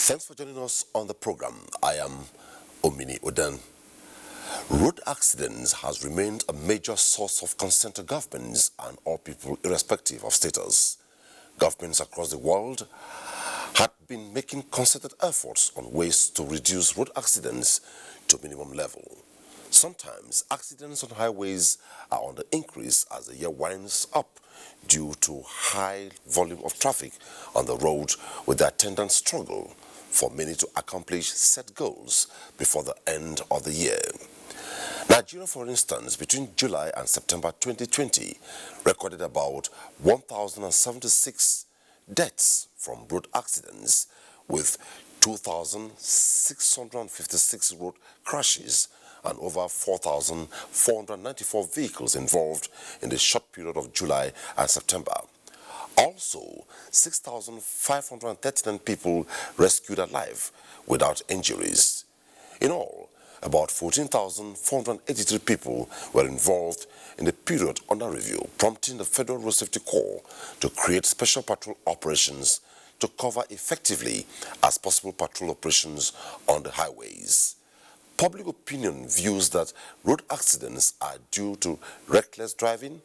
Thanks for joining us on the program. I am Omini Oden. Road accidents has remained a major source of concern to governments and all people irrespective of status. Governments across the world had been making concerted efforts on ways to reduce road accidents to minimum level. Sometimes accidents on highways are on the increase as the year winds up due to high volume of traffic on the road with the attendant struggle for many to accomplish set goals before the end of the year. Nigeria, for instance, between July and September 2020, recorded about 1,076 deaths from road accidents with 2,656 road crashes and over 4,494 vehicles involved in the short period of July and September. Also, 6,539 people rescued alive without injuries. In all, about 14,483 people were involved in the period under review, prompting the Federal Road Safety Corps to create special patrol operations to cover effectively as possible patrol operations on the highways. Public opinion views that road accidents are due to reckless driving,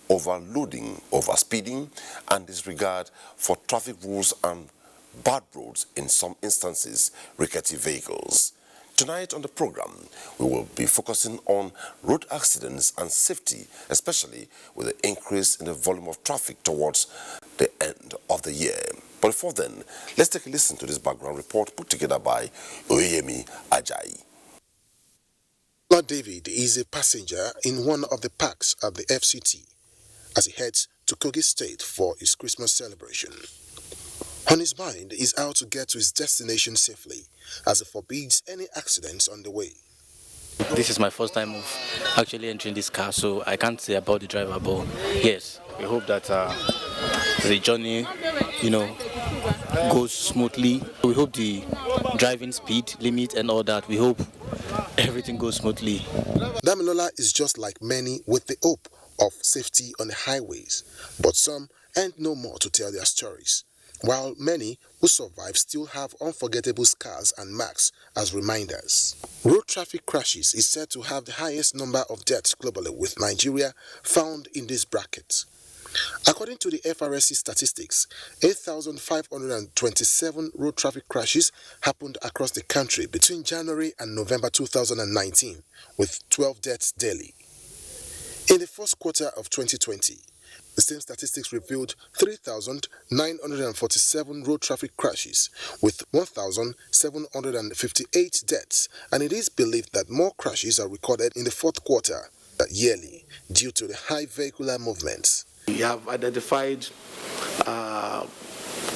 overloading, overspeeding, and disregard for traffic rules and bad roads, in some instances, rickety vehicles. Tonight on the program, we will be focusing on road accidents and safety, especially with the increase in the volume of traffic towards the end of the year. But before then, let's take a listen to this background report put together by Oyemi Ajayi. Lord David is a passenger in one of the parks at the FCT as he heads to Kogi State for his Christmas celebration. On his mind is how to get to his destination safely, as it forbids any accidents on the way. This is my first time of actually entering this car, so I can't say about the driver, but yes, we hope that the journey, goes smoothly. We hope the driving speed limit and all that, we hope everything goes smoothly. Damilola is just like many with the hope of safety on the highways, but some ain't no more to tell their stories, while many who survive still have unforgettable scars and marks as reminders. Road traffic crashes is said to have the highest number of deaths globally, with Nigeria found in this bracket. According to the FRSC statistics, 8,527 road traffic crashes happened across the country between January and November 2019, with 12 deaths daily. In the first quarter of 2020, the same statistics revealed 3,947 road traffic crashes with 1,758 deaths, and it is believed that more crashes are recorded in the fourth quarter yearly due to the high vehicular movements. We have identified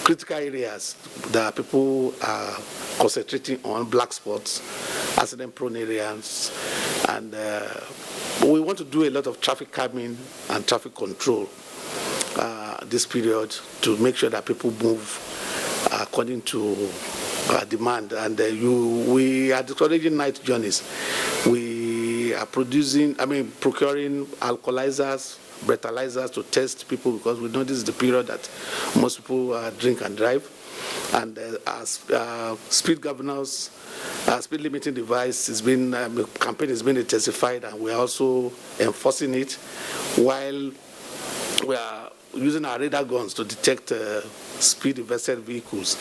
critical areas that people are concentrating on, black spots, accident-prone areas, and we want to do a lot of traffic calming and traffic control this period to make sure that people move according to demand. And we are discouraging night journeys. We are procuring alcoholizers, breathalyzers to test people, because we know this is the period that most people drink and drive. And as speed governors, speed limiting device campaign has been intensified, and we are also enforcing it, while we are using our radar guns to detect speed-invested vehicles.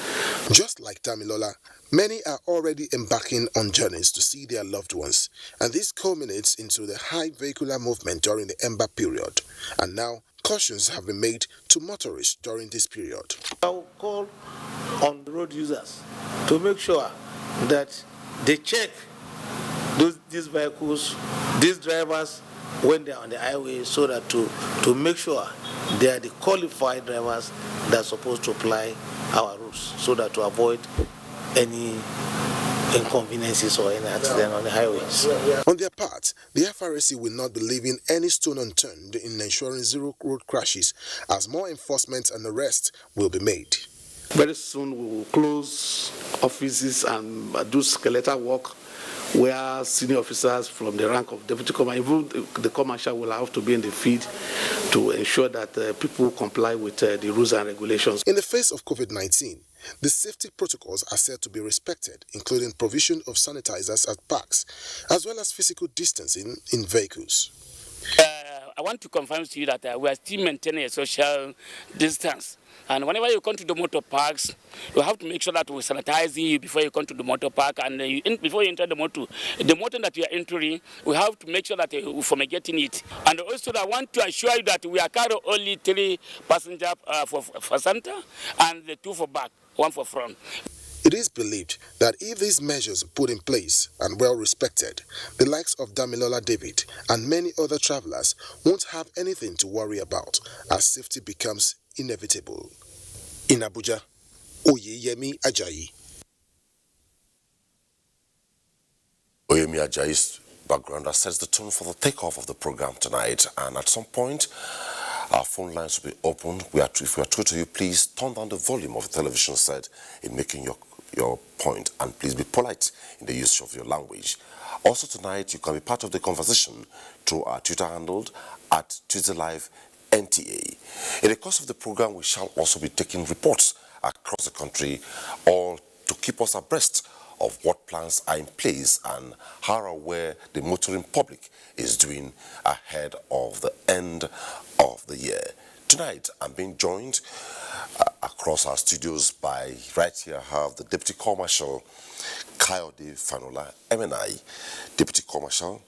Just like Damilola, many are already embarking on journeys to see their loved ones, and this culminates into the high vehicular movement during the ember period. And now, cautions have been made to motorists during this period. I will call on the road users to make sure that they check these vehicles, these drivers, when they are on the highway, so that to make sure they are the qualified drivers that are supposed to apply our rules, so that to avoid any inconveniences or any accident on the highways. On their part, the FRSC will not be leaving any stone unturned in ensuring zero road crashes, as more enforcement and arrests will be made. Very soon we will close offices and do skeletal work where senior officers from the rank of deputy commander, even the commander, will have to be in the field to ensure that people comply with the rules and regulations. In the face of COVID-19, the safety protocols are said to be respected, including provision of sanitizers at parks, as well as physical distancing in vehicles. I want to confirm to you that we are still maintaining a social distance. And whenever you come to the motor parks, you have to make sure that we sanitize you before you come to the motor park. And before you enter the motor that you are entering, we have to make sure that we fumigating it. And also, I want to assure you that we are carrying only 3 passengers for center and the 2 for back, 1 for front. It is believed that if these measures are put in place and well respected, the likes of Damilola David and many other travelers won't have anything to worry about as safety becomes inevitable. In Abuja, Oyeyemi Ajayi. Oyeyemi Ajayi's background sets the tone for the takeoff of the program tonight, and at some point, our phone lines will be open. If we are true to you, please turn down the volume of the television set in making your point, and please be polite in the use of your language. Also tonight, you can be part of the conversation through our Twitter handle at TwitterLive NTA. In the course of the program, we shall also be taking reports across the country, all to keep us abreast of what plans are in place and how aware the motoring public is doing ahead of the end of the year. Tonight, I'm being joined across our studios by, right here, I have the Deputy Commercial Kayode Fanola, MNI, Deputy Commercial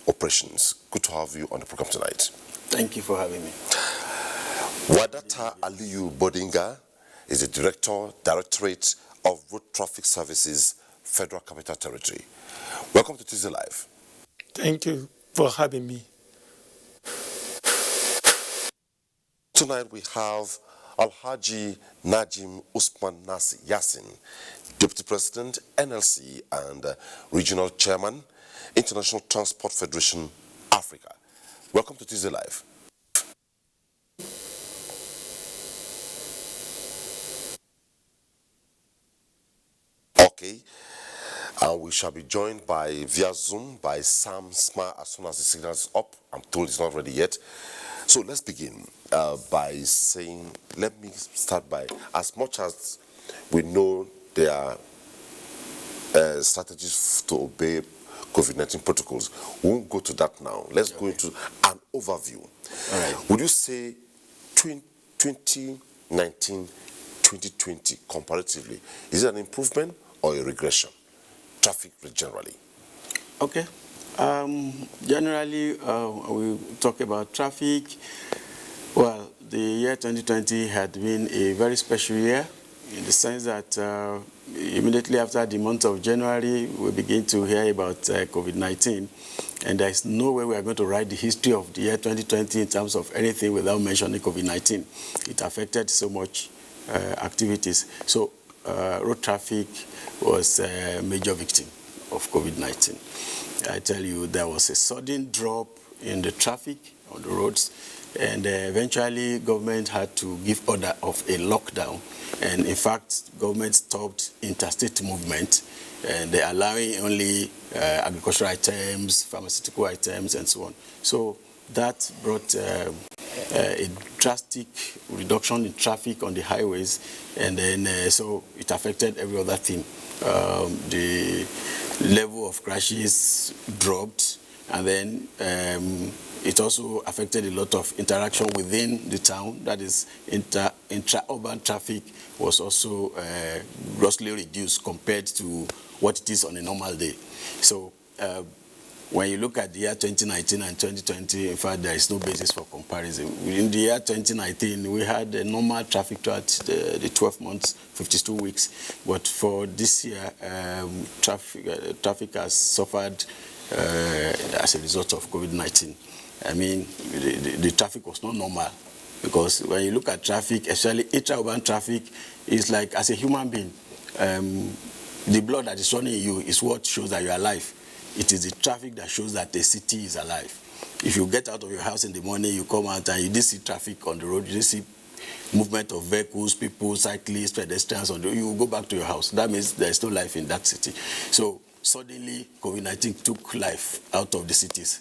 Operations. Good to have you on the program tonight. Thank you for having me. Wadata Aliyu Bodinga is the Directorate of Road Traffic Services, Federal Capital Territory. Welcome to Tuesday Live. Thank you for having me. Tonight we have Alhaji Najim Usman Nasi Yassin, Deputy President, NLC, and Regional Chairman, International Transport Federation, Africa. Welcome to Tuesday Live. Okay, and we shall be joined via Zoom by Sam Smart as soon as the signal is up. I'm told it's not ready yet. So let's begin by saying, let me start by, as much as we know there are strategies to obey COVID-19 protocols, we won't go to that now. Let's go into an overview. All right. Would you say 2019, 2020 comparatively, is it an improvement or a regression? Traffic generally. Okay. Generally, we talk about traffic. Well, the year 2020 had been a very special year in the sense that immediately after the month of January, we begin to hear about COVID-19. And there is no way we are going to write the history of the year 2020 in terms of anything without mentioning COVID-19. It affected so much activities. So road traffic was a major victim of COVID-19. I tell you, there was a sudden drop in the traffic on the roads, and eventually government had to give order of a lockdown. And in fact, government stopped interstate movement, and they're allowing only agricultural items, pharmaceutical items, and so on. So that brought a drastic reduction in traffic on the highways, and then so it affected every other thing. The level of crashes dropped, and then it also affected a lot of interaction within the town. That is, intra-urban traffic was also grossly reduced compared to what it is on a normal day. So when you look at the year 2019 and 2020, in fact, there is no basis for comparison. In the year 2019, we had a normal traffic throughout the 12 months, 52 weeks. But for this year, traffic has suffered as a result of COVID-19. I mean, the traffic was not normal, because when you look at traffic, especially intra-urban traffic, it's like, as a human being, the blood that is running in you is what shows that you are alive. It is the traffic that shows that the city is alive. If you get out of your house in the morning, you come out and you didn't see traffic on the road, you didn't see movement of vehicles, people, cyclists, pedestrians on the road, you go back to your house. That means there is no life in that city. So suddenly COVID-19 took life out of the cities.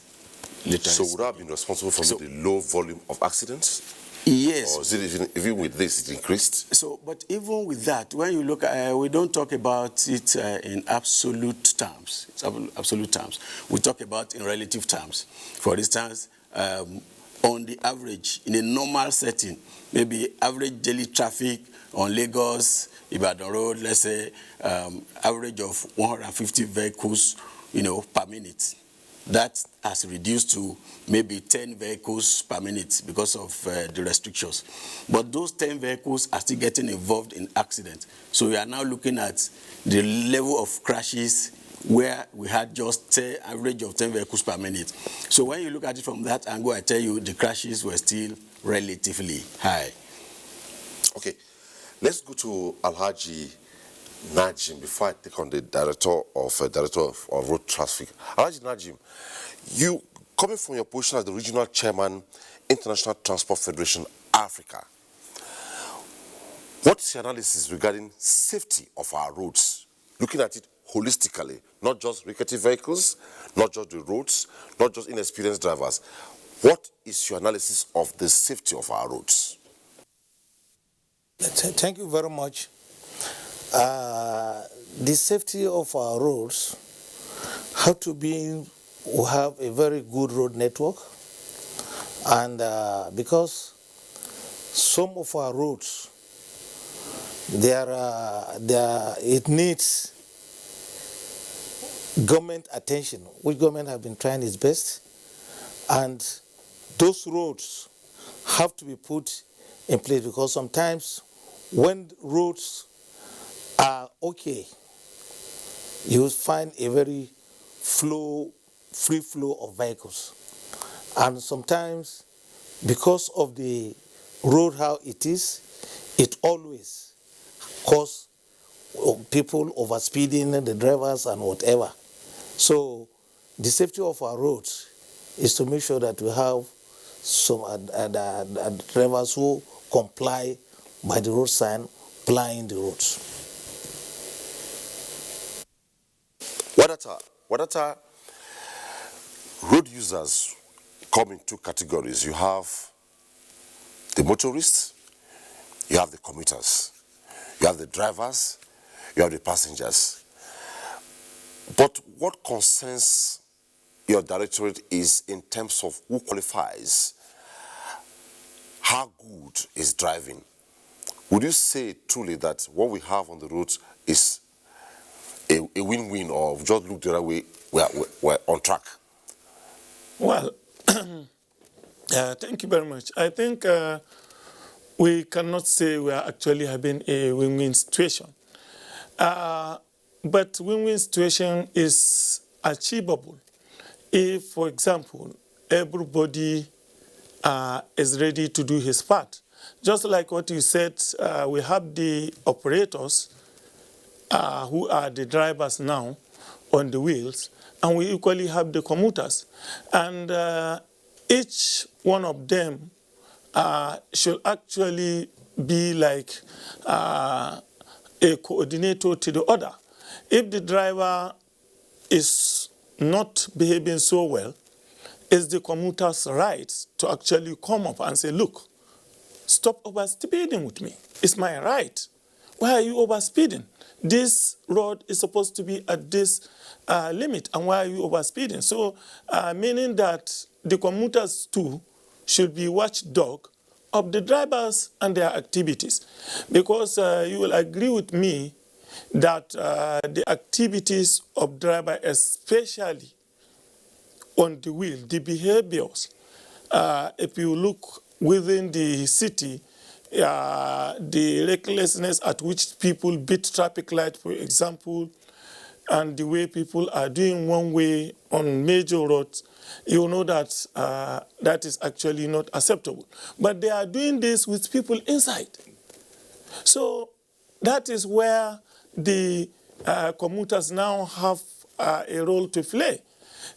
Literally. So would that have been responsible for the low volume of accidents? Yes. Or is it even with this, it increased? So, but even with that, when you look at, we don't talk about it in absolute terms. It's absolute terms. We talk about in relative terms. For instance, on the average, in a normal setting, maybe average daily traffic on Lagos, Ibadan Road, let's say, average of 150 vehicles, per minute. That has reduced to maybe 10 vehicles per minute because of the restrictions. But those 10 vehicles are still getting involved in accidents. So we are now looking at the level of crashes where we had just an average of 10 vehicles per minute. So when you look at it from that angle, I tell you the crashes were still relatively high. Okay, let's go to Alhaji Najim before I take on the director of road traffic. Alhaji Najim, you coming from your position as the regional chairman, International Transport Federation Africa, what's your analysis regarding safety of our roads? Looking at it holistically, not just rickety vehicles, not just the roads, not just inexperienced drivers. What is your analysis of the safety of our roads? Thank you very much. The safety of our roads have to be, we have a very good road network, and because some of our roads, it needs government attention, which government have been trying its best, and those roads have to be put in place, because sometimes when roads are okay, you will find a very free flow of vehicles. And sometimes, because of the road how it is, it always cause people overspeeding, the drivers and whatever. So the safety of our roads is to make sure that we have some drivers who comply by the road sign, plying the roads. What are road users come in two categories? You have the motorists, you have the commuters, you have the drivers, you have the passengers. But what concerns your directorate is in terms of who qualifies, how good is driving. Would you say truly that what we have on the roads is a win-win, or just look the other way, we're on track? Well, thank you very much. I think we cannot say we are actually having a win-win situation. But win-win situation is achievable if, for example, everybody is ready to do his part. Just like what you said, we have the operators who are the drivers now on the wheels, and we equally have the commuters. And each one of them should actually be like a coordinator to the other. If the driver is not behaving so well, it's the commuter's right to actually come up and say, look, stop overspeeding with me. It's my right. Why are you overspeeding? This road is supposed to be at this limit, and why are you overspeeding? So, meaning that the commuters too should be watchdog of the drivers and their activities. Because you will agree with me that the activities of driver, especially on the wheel, the behaviors, if you look within the city, the recklessness at which people beat traffic light, for example, and the way people are doing one way on major roads, you know that that is actually not acceptable. But they are doing this with people inside. So that is where the commuters now have a role to play.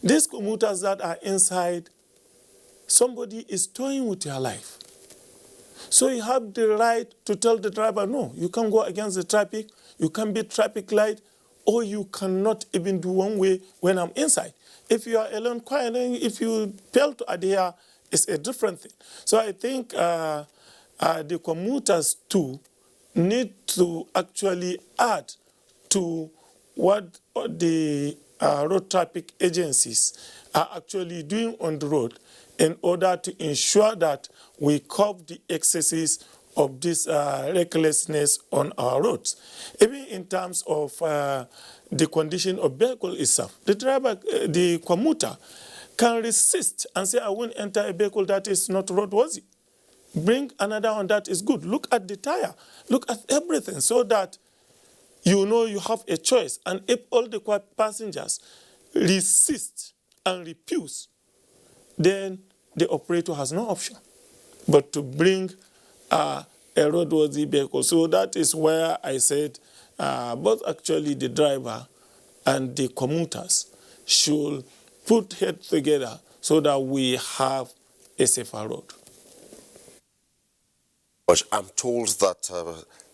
These commuters that are inside, somebody is toying with your life. So you have the right to tell the driver, no, you can't go against the traffic, you can't beat traffic light, or you cannot even do one way when I'm inside. If you are alone, quietly, if you fail to adhere, it's a different thing. So I think the commuters too need to actually add to what the road traffic agencies are actually doing on the road in order to ensure that we curb the excesses of this recklessness on our roads. Even in terms of the condition of vehicle itself, the driver, the commuter, can resist and say, I won't enter a vehicle that is not roadworthy. Bring another one that is good. Look at the tire. Look at everything so that you know you have a choice. And if all the passengers resist and refuse, then the operator has no option but to bring a roadworthy vehicle. So that is where I said both actually the driver and the commuters should put heads together so that we have a safer road. But I'm told that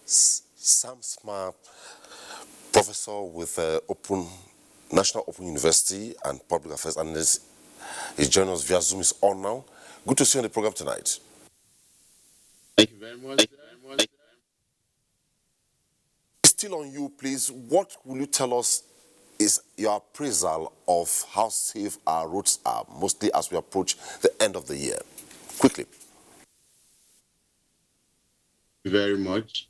Sam Smart, professor with National Open University and Public Affairs Analyst, is joining us via Zoom. Is on now. Good to see you on the program tonight. Thank you very much. Still on you, please. What will you tell us is your appraisal of how safe our roads are, mostly as we approach the end of the year? Quickly. Very much.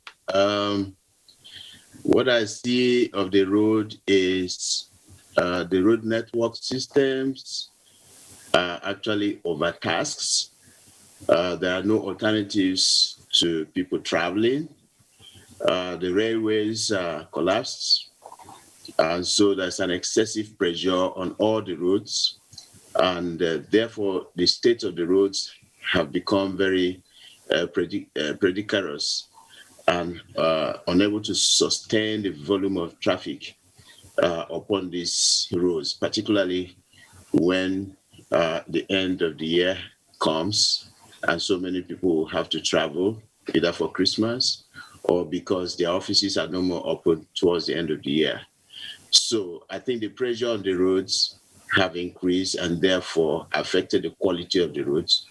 What I see of the road is the road network systems are actually overtasked. There are no alternatives to people traveling. The railways are collapsed. And so there's an excessive pressure on all the roads. And therefore, the state of the roads have become very precarious and unable to sustain the volume of traffic upon these roads, particularly when the end of the year comes and so many people have to travel either for Christmas or because their offices are no more open towards the end of the year. So I think the pressure on the roads have increased and therefore affected the quality of the roads.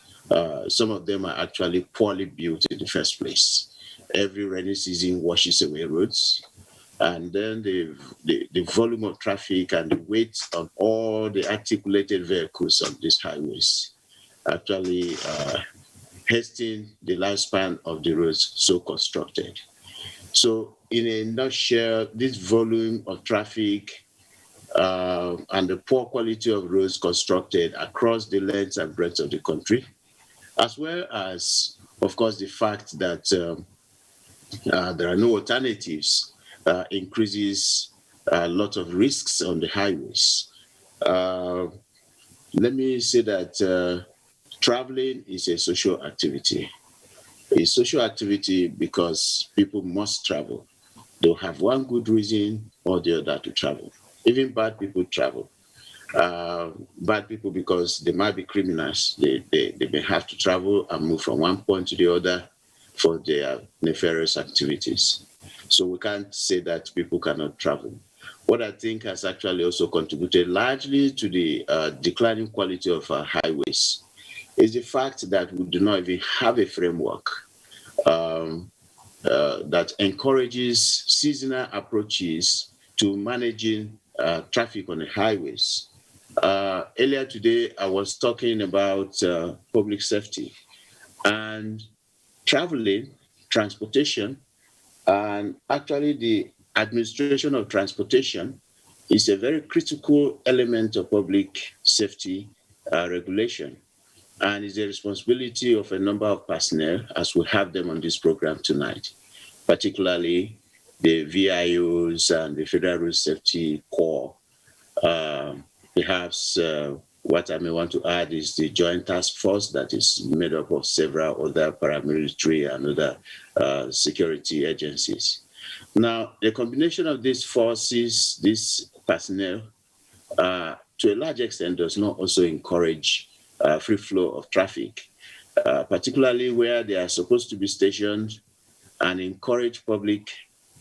Some of them are actually poorly built in the first place. Every rainy season washes away roads. And then the volume of traffic and the weight of all the articulated vehicles on these highways actually hasten the lifespan of the roads so constructed. So in a nutshell, this volume of traffic and the poor quality of roads constructed across the length and breadth of the country, as well as, of course, the fact that there are no alternatives, increases a lot of risks on the highways. Let me say that traveling is a social activity. A social activity because people must travel. They'll have one good reason or the other to travel. Even bad people travel. Bad people because they might be criminals. They may have to travel and move from one point to the other for their nefarious activities. So we can't say that people cannot travel. What I think has actually also contributed largely to the declining quality of our highways is the fact that we do not even have a framework that encourages seasonal approaches to managing traffic on the highways. Earlier today, I was talking about public safety and traveling, transportation, and actually the administration of transportation is a very critical element of public safety regulation. And it's the responsibility of a number of personnel, as we have them on this program tonight, particularly the VIOs and the Federal Road Safety Corps. Perhaps what I may want to add is the Joint Task Force that is made up of several other paramilitary and other security agencies. Now, the combination of these forces, this personnel, to a large extent does not also encourage free flow of traffic, particularly where they are supposed to be stationed and encourage public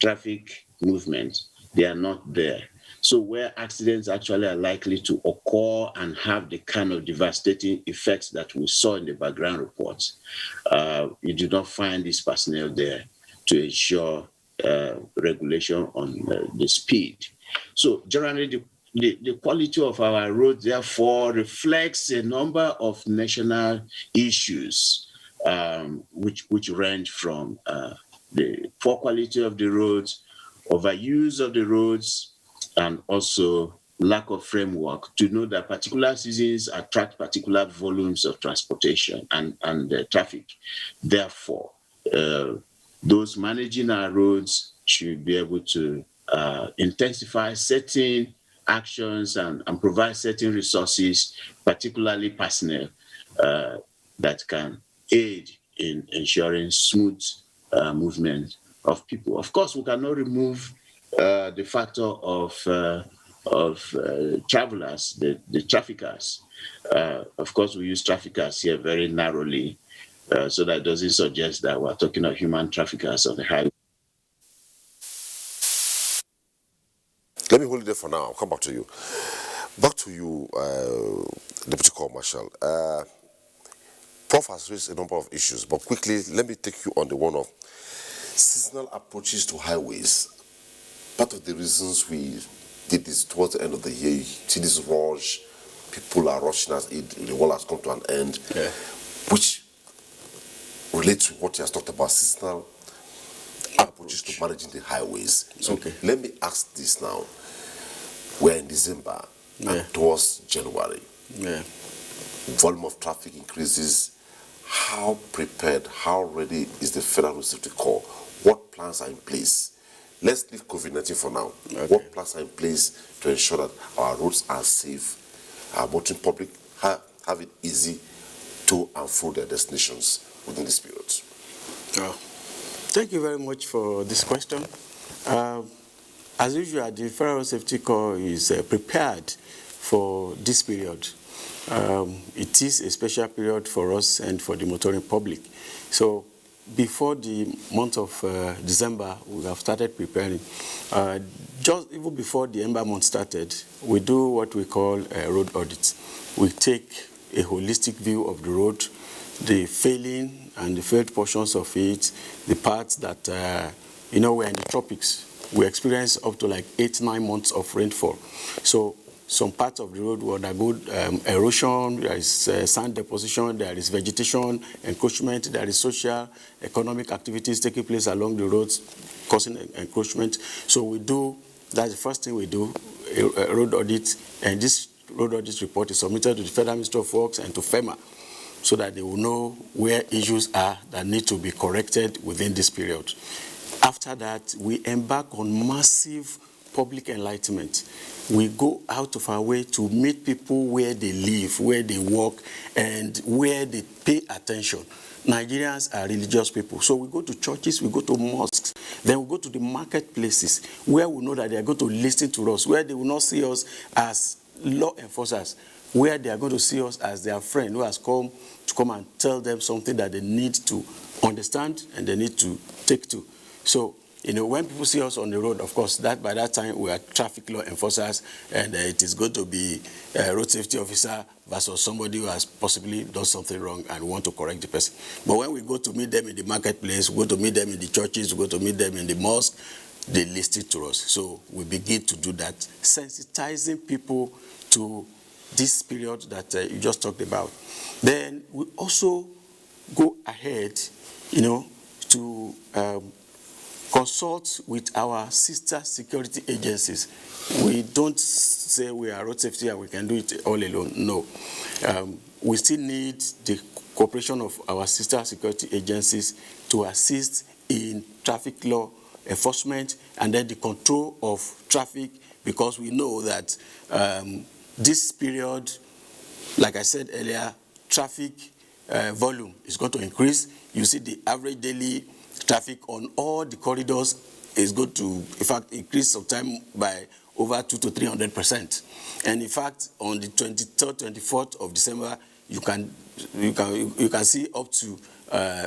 traffic movement. They are not there. So where accidents actually are likely to occur and have the kind of devastating effects that we saw in the background reports, you do not find this personnel there to ensure regulation on the speed. So generally, the quality of our roads, therefore, reflects a number of national issues, which range from the poor quality of the roads, overuse of the roads, and also lack of framework to know that particular seasons attract particular volumes of transportation and traffic. Therefore, those managing our roads should be able to intensify certain actions and provide certain resources, particularly personnel, that can aid in ensuring smooth movement of people. Of course, we cannot remove the factor of travelers, the traffickers. Of course, we use traffickers here very narrowly, so that doesn't suggest that we're talking of human traffickers on the highway. Let me hold it there for now. I'll come back to you. Back to you, Deputy Corps Marshal. Prof has raised a number of issues, but quickly, let me take you on the one of seasonal approaches to highways. Part of the reasons we did this towards the end of the year, you see this rush, people are rushing as the world has come to an end, which relates to what he has talked about, seasonal approaches to managing the highways. So let me ask this now. We're in December and towards January. Volume of traffic increases. How prepared, how ready is the Federal Road Safety Corps? What plans are in place? Let's leave COVID-19 for now. What plans are in place to ensure that our roads are safe, our motoring public have it easy to and through their destinations within this period? Thank you very much for this question. As usual, the Federal Road Safety Corps is prepared for this period. It is a special period for us and for the motoring public. So before the month of December, we have started preparing. Just even before the Ember month started, we do what we call road audits. We take a holistic view of the road, the failing and the failed portions of it, the parts that, we're in the tropics. We experience up to like 8-9 months of rainfall. So some parts of the road will undergo erosion, there is sand deposition, there is vegetation, encroachment, there is social, economic activities taking place along the roads causing encroachment. So that's the first thing we do, a road audit, and this road audit report is submitted to the Federal Ministry of Works and to FEMA so that they will know where issues are that need to be corrected within this period. After that, we embark on massive public enlightenment. We go out of our way to meet people where they live, where they work, and where they pay attention. Nigerians are religious people. So we go to churches, we go to mosques, then we go to the marketplaces where we know that they are going to listen to us, where they will not see us as law enforcers, where they are going to see us as their friend who has come and tell them something that they need to understand and they need to take to. So, when people see us on the road, of course, by that time we are traffic law enforcers, and it is going to be a road safety officer versus somebody who has possibly done something wrong and want to correct the person. But when we go to meet them in the marketplace, we go to meet them in the churches, we go to meet them in the mosque, they listen to us. So we begin to do that, sensitizing people to this period that you just talked about. Then we also go ahead, to consult with our sister security agencies. We don't say we are road safety and we can do it all alone. No. We still need the cooperation of our sister security agencies to assist in traffic law enforcement and then the control of traffic, because we know that this period, like I said earlier, traffic volume is going to increase. You see the average daily traffic on all the corridors is going to, in fact, increase sometime by over 200% to 300%. And in fact, on the 23rd, 24th of December, you can see up to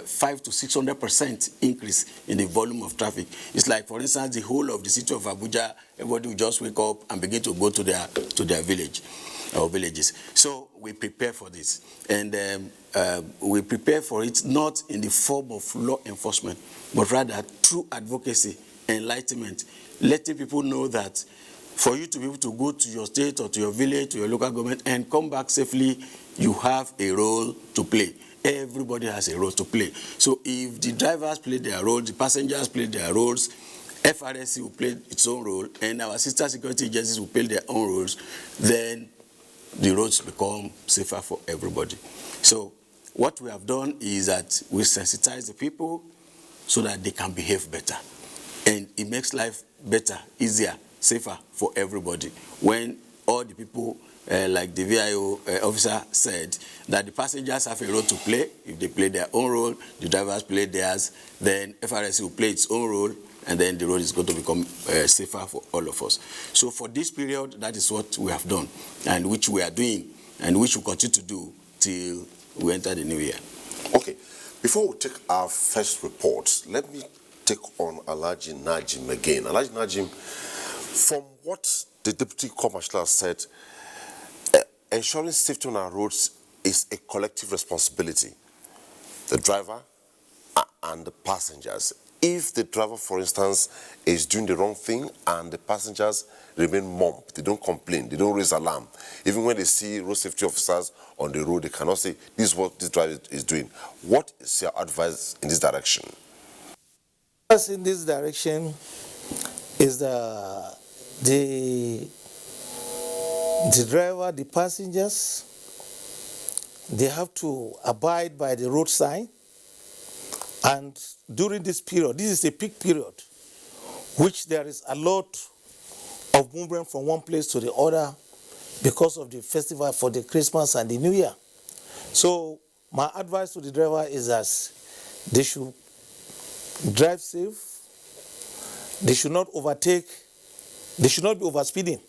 500 to 600% increase in the volume of traffic. It's like, for instance, the whole of the city of Abuja, everybody will just wake up and begin to go to their village or villages. So we prepare for this, and we prepare for it not in the form of law enforcement, but rather through advocacy, enlightenment, letting people know that for you to be able to go to your state or to your village, to your local government, and come back safely, you have a role to play. Everybody has a role to play. So if the drivers play their role, the passengers play their roles, FRSC will play its own role, and our sister security agencies will play their own roles, then the roads become safer for everybody. So what we have done is that we sensitize the people so that they can behave better. And it makes life better, easier, safer for everybody. When all the people, like the VIO officer said, that the passengers have a role to play. If they play their own role, the drivers play theirs, then FRSC will play its own role, and then the road is going to become safer for all of us. So for this period, that is what we have done, and which we are doing, and which we continue to do till we enter the new year. Okay, before we take our first report, let me take on Alhaji Najim again. Alhaji Najim, from what the Deputy Commissioner said, ensuring safety on our roads is a collective responsibility. The driver and the passengers. If the driver, for instance, is doing the wrong thing and the passengers remain mum, they don't complain, they don't raise alarm. Even when they see road safety officers on the road, they cannot say, this is what this driver is doing. What is your advice in this direction? In this direction is the driver, the passengers, they have to abide by the road sign. And during this period, this is a peak period, which there is a lot of movement from one place to the other because of the festival for the Christmas and the New Year. So my advice to the driver is that they should drive safe, they should not overtake, they should not be overspeeding,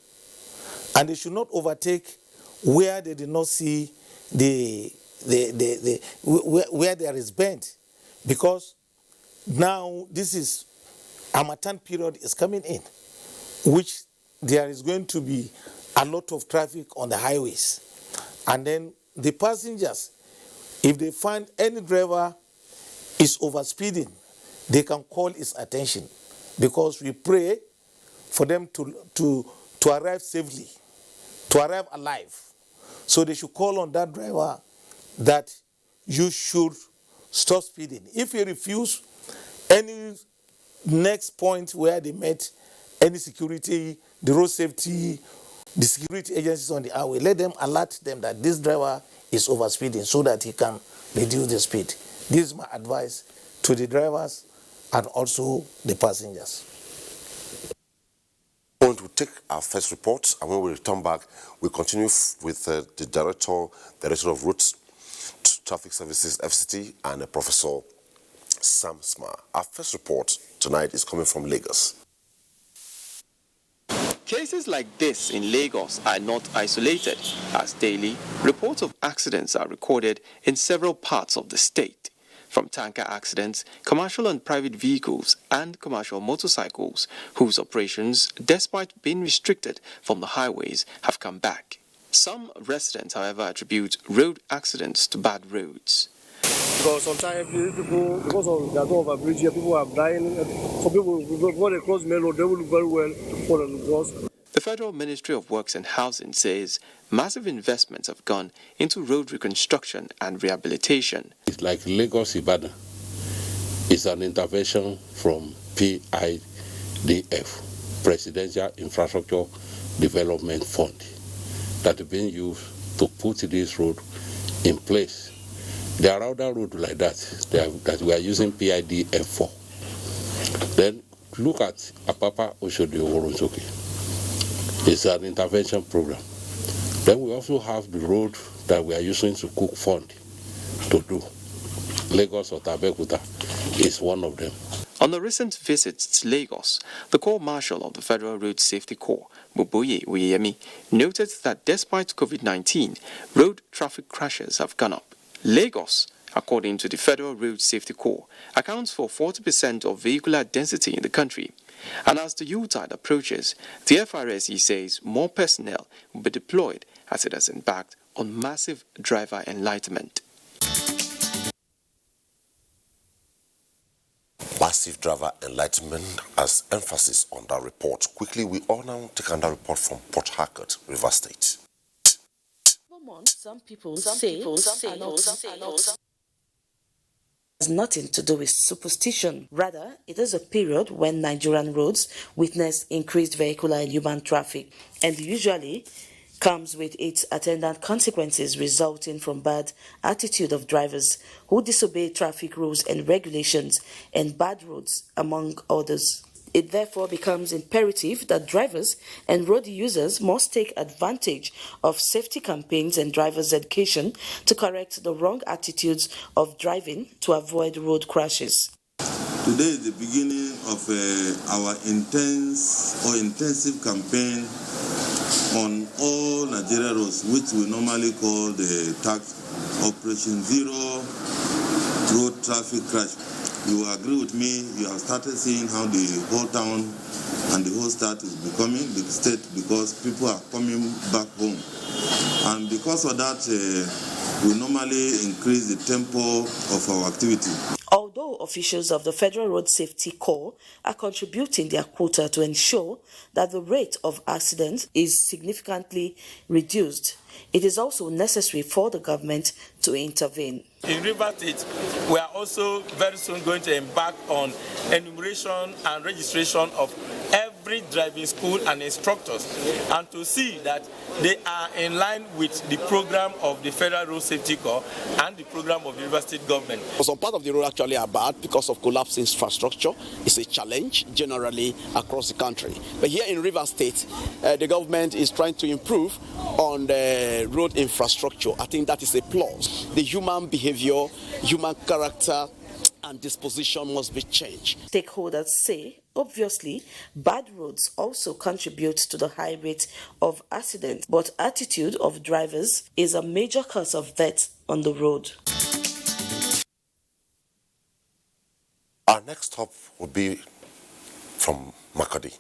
and they should not overtake where they did not see where there is bend. Because now this is Harmattan period is coming in, which there is going to be a lot of traffic on the highways. And then the passengers, if they find any driver is overspeeding, they can call his attention, because we pray for them to arrive safely, to arrive alive. So they should call on that driver that you should stop speeding. If you refuse, any next point where they met any security, the road safety, the security agencies on the highway, let them alert them that this driver is overspeeding so that he can reduce the speed. This is my advice to the drivers and also the passengers. We're going to take our first report, and when we return back, we'll continue with the Director of Routes, Traffic Services, FCT, and Professor Sam Smar. Our first report tonight is coming from Lagos. Cases like this in Lagos are not isolated, as daily reports of accidents are recorded in several parts of the state. From tanker accidents, commercial and private vehicles, and commercial motorcycles, whose operations, despite being restricted from the highways, have come back. Some residents, however, attribute road accidents to bad roads. Because sometimes people, because of the overbridge here, people are dying. For people, before they cross main road, they will look very well for them cross. The Federal Ministry of Works and Housing says massive investments have gone into road reconstruction and rehabilitation. It's like Lagos Ibadan. It's an intervention from PIDF, Presidential Infrastructure Development Fund, that is being used to put this road in place. There are other roads like that we are using PIDF for. Then look at Apapa Oshodi Oworonsoke. It's an intervention program. Then we also have the road that we are using to cook fund to do. Lagos or Tabekuta is one of them. On a recent visit to Lagos, the Corps Marshal of the Federal Road Safety Corps, Boboye Oyeyemi, noted that despite COVID-19, road traffic crashes have gone up. Lagos, according to the Federal Road Safety Corps, accounts for 40% of vehicular density in the country. And as the Yuletide approaches, the FRSC says more personnel will be deployed as it has embarked on massive driver enlightenment. Massive driver enlightenment as emphasis on that report. Quickly, we all now take another report from Port Harcourt, River State. Some people say has nothing to do with superstition. Rather, it is a period when Nigerian roads witness increased vehicular and human traffic, and usually comes with its attendant consequences resulting from bad attitude of drivers who disobey traffic rules and regulations and bad roads, among others. It therefore becomes imperative that drivers and road users must take advantage of safety campaigns and drivers' education to correct the wrong attitudes of driving to avoid road crashes. Today is the beginning of our intensive campaign on all Nigeria roads, which we normally call the Operation Zero Road Traffic Crash. You will agree with me, you have started seeing how the whole town and the whole state is becoming the state because people are coming back home. And because of that, we normally increase the tempo of our activity. Although officials of the Federal Road Safety Corps are contributing their quota to ensure that the rate of accidents is significantly reduced, it is also necessary for the government to intervene. In River State, we are also very soon going to embark on enumeration and registration of every driving school and instructors, and to see that they are in line with the program of the Federal Road Safety Corps and the program of the River State government. Some part of the road actually are bad because of collapsed infrastructure. It's a challenge generally across the country. But here in River State, the government is trying to improve on the road infrastructure. I think that is a plus. The human behavior, human character, and disposition must be changed. Stakeholders say, obviously, bad roads also contribute to the high rate of accidents, but attitude of drivers is a major cause of death on the road. Our next stop will be from Makadi.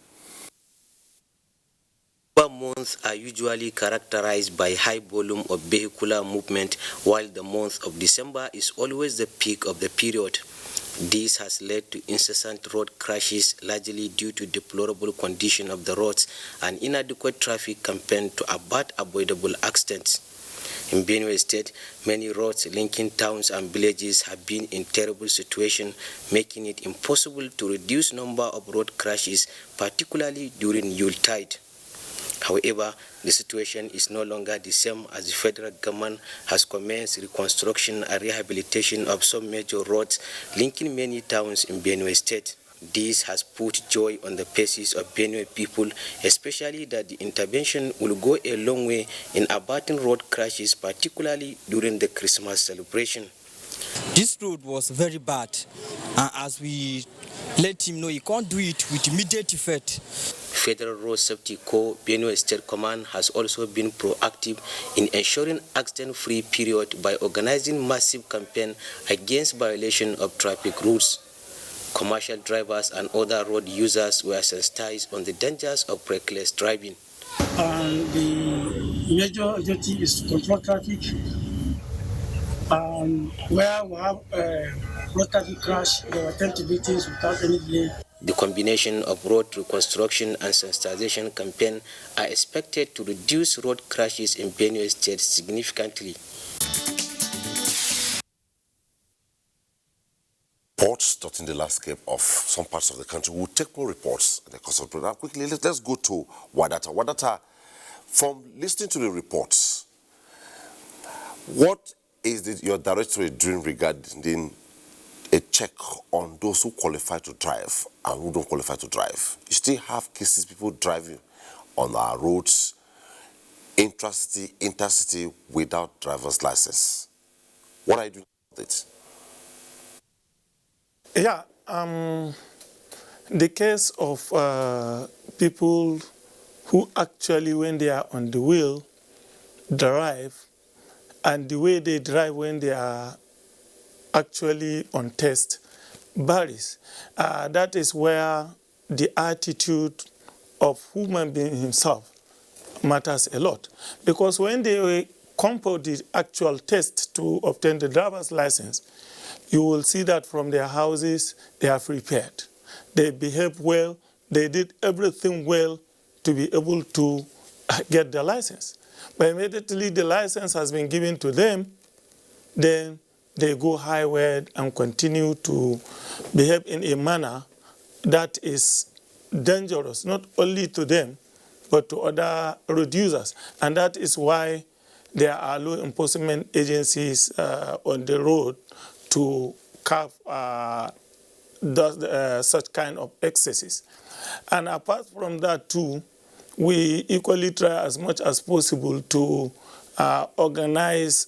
Months are usually characterized by high volume of vehicular movement, while the month of December is always the peak of the period. This has led to incessant road crashes, largely due to deplorable condition of the roads and inadequate traffic campaign to avert avoidable accidents. In Benue State, many roads linking towns and villages have been in terrible situation, making it impossible to reduce number of road crashes, particularly during Yuletide. However, the situation is no longer the same as the federal government has commenced reconstruction and rehabilitation of some major roads linking many towns in Benue State. This has put joy on the faces of Benue people, especially that the intervention will go a long way in averting road crashes, particularly during the Christmas celebration. This road was very bad, and as we let him know he can't do it with immediate effect. Federal Road Safety Corps Benue State Command has also been proactive in ensuring accident-free period by organizing massive campaign against violation of traffic rules. Commercial drivers and other road users were sensitized on the dangers of reckless driving. The major duty is to control traffic. Where we have road traffic crash, there were 10 victims without any delay. The combination of road reconstruction and sensitization campaign are expected to reduce road crashes in Benue State significantly. Reports dotting the landscape of some parts of the country. We'll take more reports in the course of the program. Quickly, let's go to Wadata. Wadata, from listening to the reports, what is your directorate doing regarding a check on those who qualify to drive and who don't qualify to drive? You still have cases, people driving on our roads, intracity, intercity, without driver's license. What are you doing about it? Yeah, the case of people who actually, when they are on the wheel, drive, and the way they drive when they are actually on test varies. That is where the attitude of human being himself matters a lot. Because when they come for the actual test to obtain the driver's license, you will see that from their houses, they are prepared. They behave well, they did everything well to be able to get the license. But immediately the license has been given to them, then they go highway and continue to behave in a manner that is dangerous, not only to them, but to other road users. And that is why there are law enforcement agencies on the road to curb such kind of excesses. And apart from that too, we equally try as much as possible to organize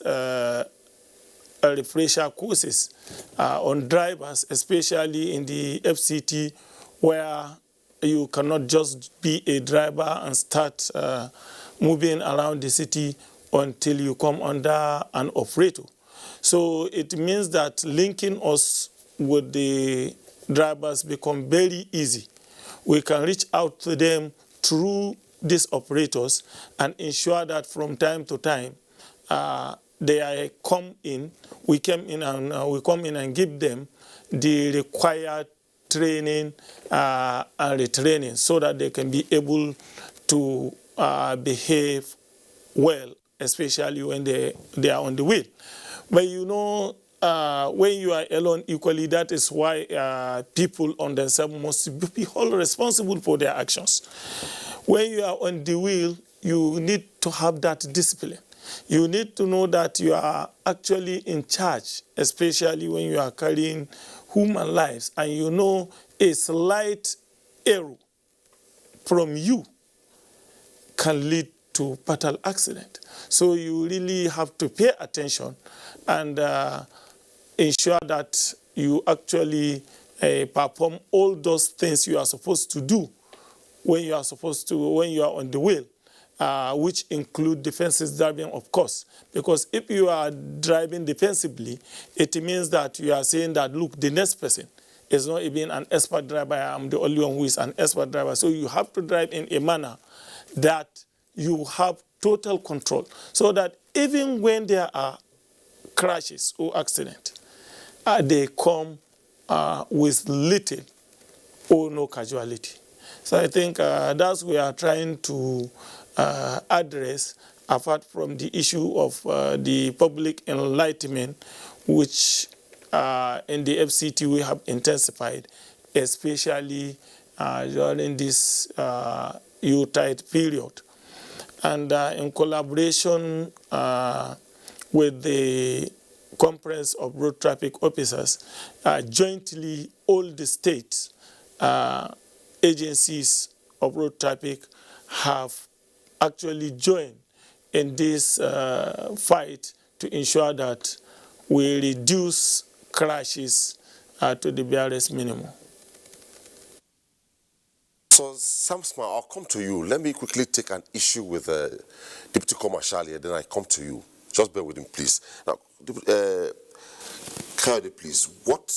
refresher courses on drivers, especially in the FCT, where you cannot just be a driver and start moving around the city until you come under an operator. So it means that linking us with the drivers become very easy. We can reach out to them through these operators and ensure that from time to time they come in. We come in and give them the required training and retraining so that they can be able to behave well, especially when they are on the wheel. But you know, when you are alone equally, that is why people on themselves must be held responsible for their actions. When you are on the wheel, you need to have that discipline. You need to know that you are actually in charge, especially when you are carrying human lives, and you know a slight error from you can lead to fatal accident. So you really have to pay attention and ensure that you actually perform all those things you are supposed to do when you are on the wheel, which include defensive driving, of course. Because if you are driving defensively, it means that you are saying that, look, the next person is not even an expert driver. I am the only one who is an expert driver. So you have to drive in a manner that you have total control, so that even when there are crashes or accidents, they come with little or no casualty. So I think that's what we are trying to address, apart from the issue of the public enlightenment, which in the FCT we have intensified, especially during this youth-tide period. And in collaboration with the Conference of Road Traffic Officers, jointly all the state agencies of road traffic have actually joined in this fight to ensure that we reduce crashes to the barest minimum. So, Samsma, I'll come to you. Let me quickly take an issue with Deputy Commercial here, then I come to you. Just bear with him, please. Now, Kayode, please, what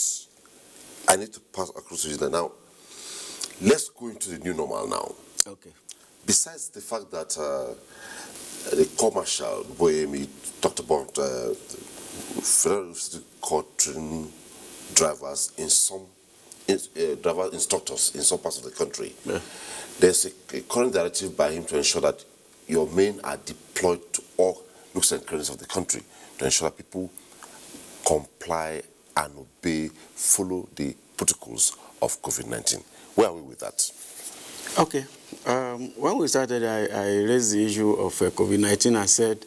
I need to pass across to you now, let's go into the new normal now. Okay. Besides the fact that the commercial, Boyemi talked about federal court training drivers in some driver instructors in some parts of the country. Yeah. There's a current directive by him to ensure that your men are deployed to all nooks and crannies of the country to ensure that people comply and obey, follow the protocols of COVID-19. Where are we with that? Okay. When we started, I raised the issue of COVID-19 and said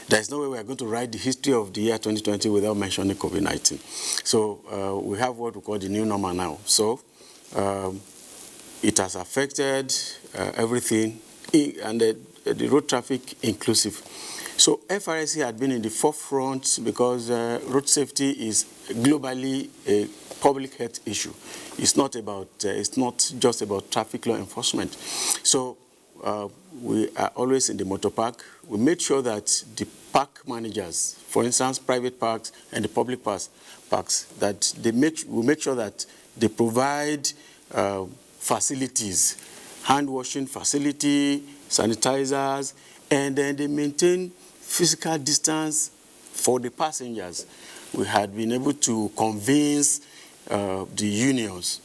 there's no way we are going to write the history of the year 2020 without mentioning COVID-19. So we have what we call the new normal now. So it has affected everything, and the road traffic inclusive. So FRSC had been in the forefront because road safety is globally a public health issue. It's not just about traffic law enforcement. So we are always in the motor park. We made sure that the park managers, for instance, private parks and the public parks, that we make sure that they provide facilities, hand washing facility, sanitizers, and then they maintain physical distance for the passengers. We had been able to convince the unions,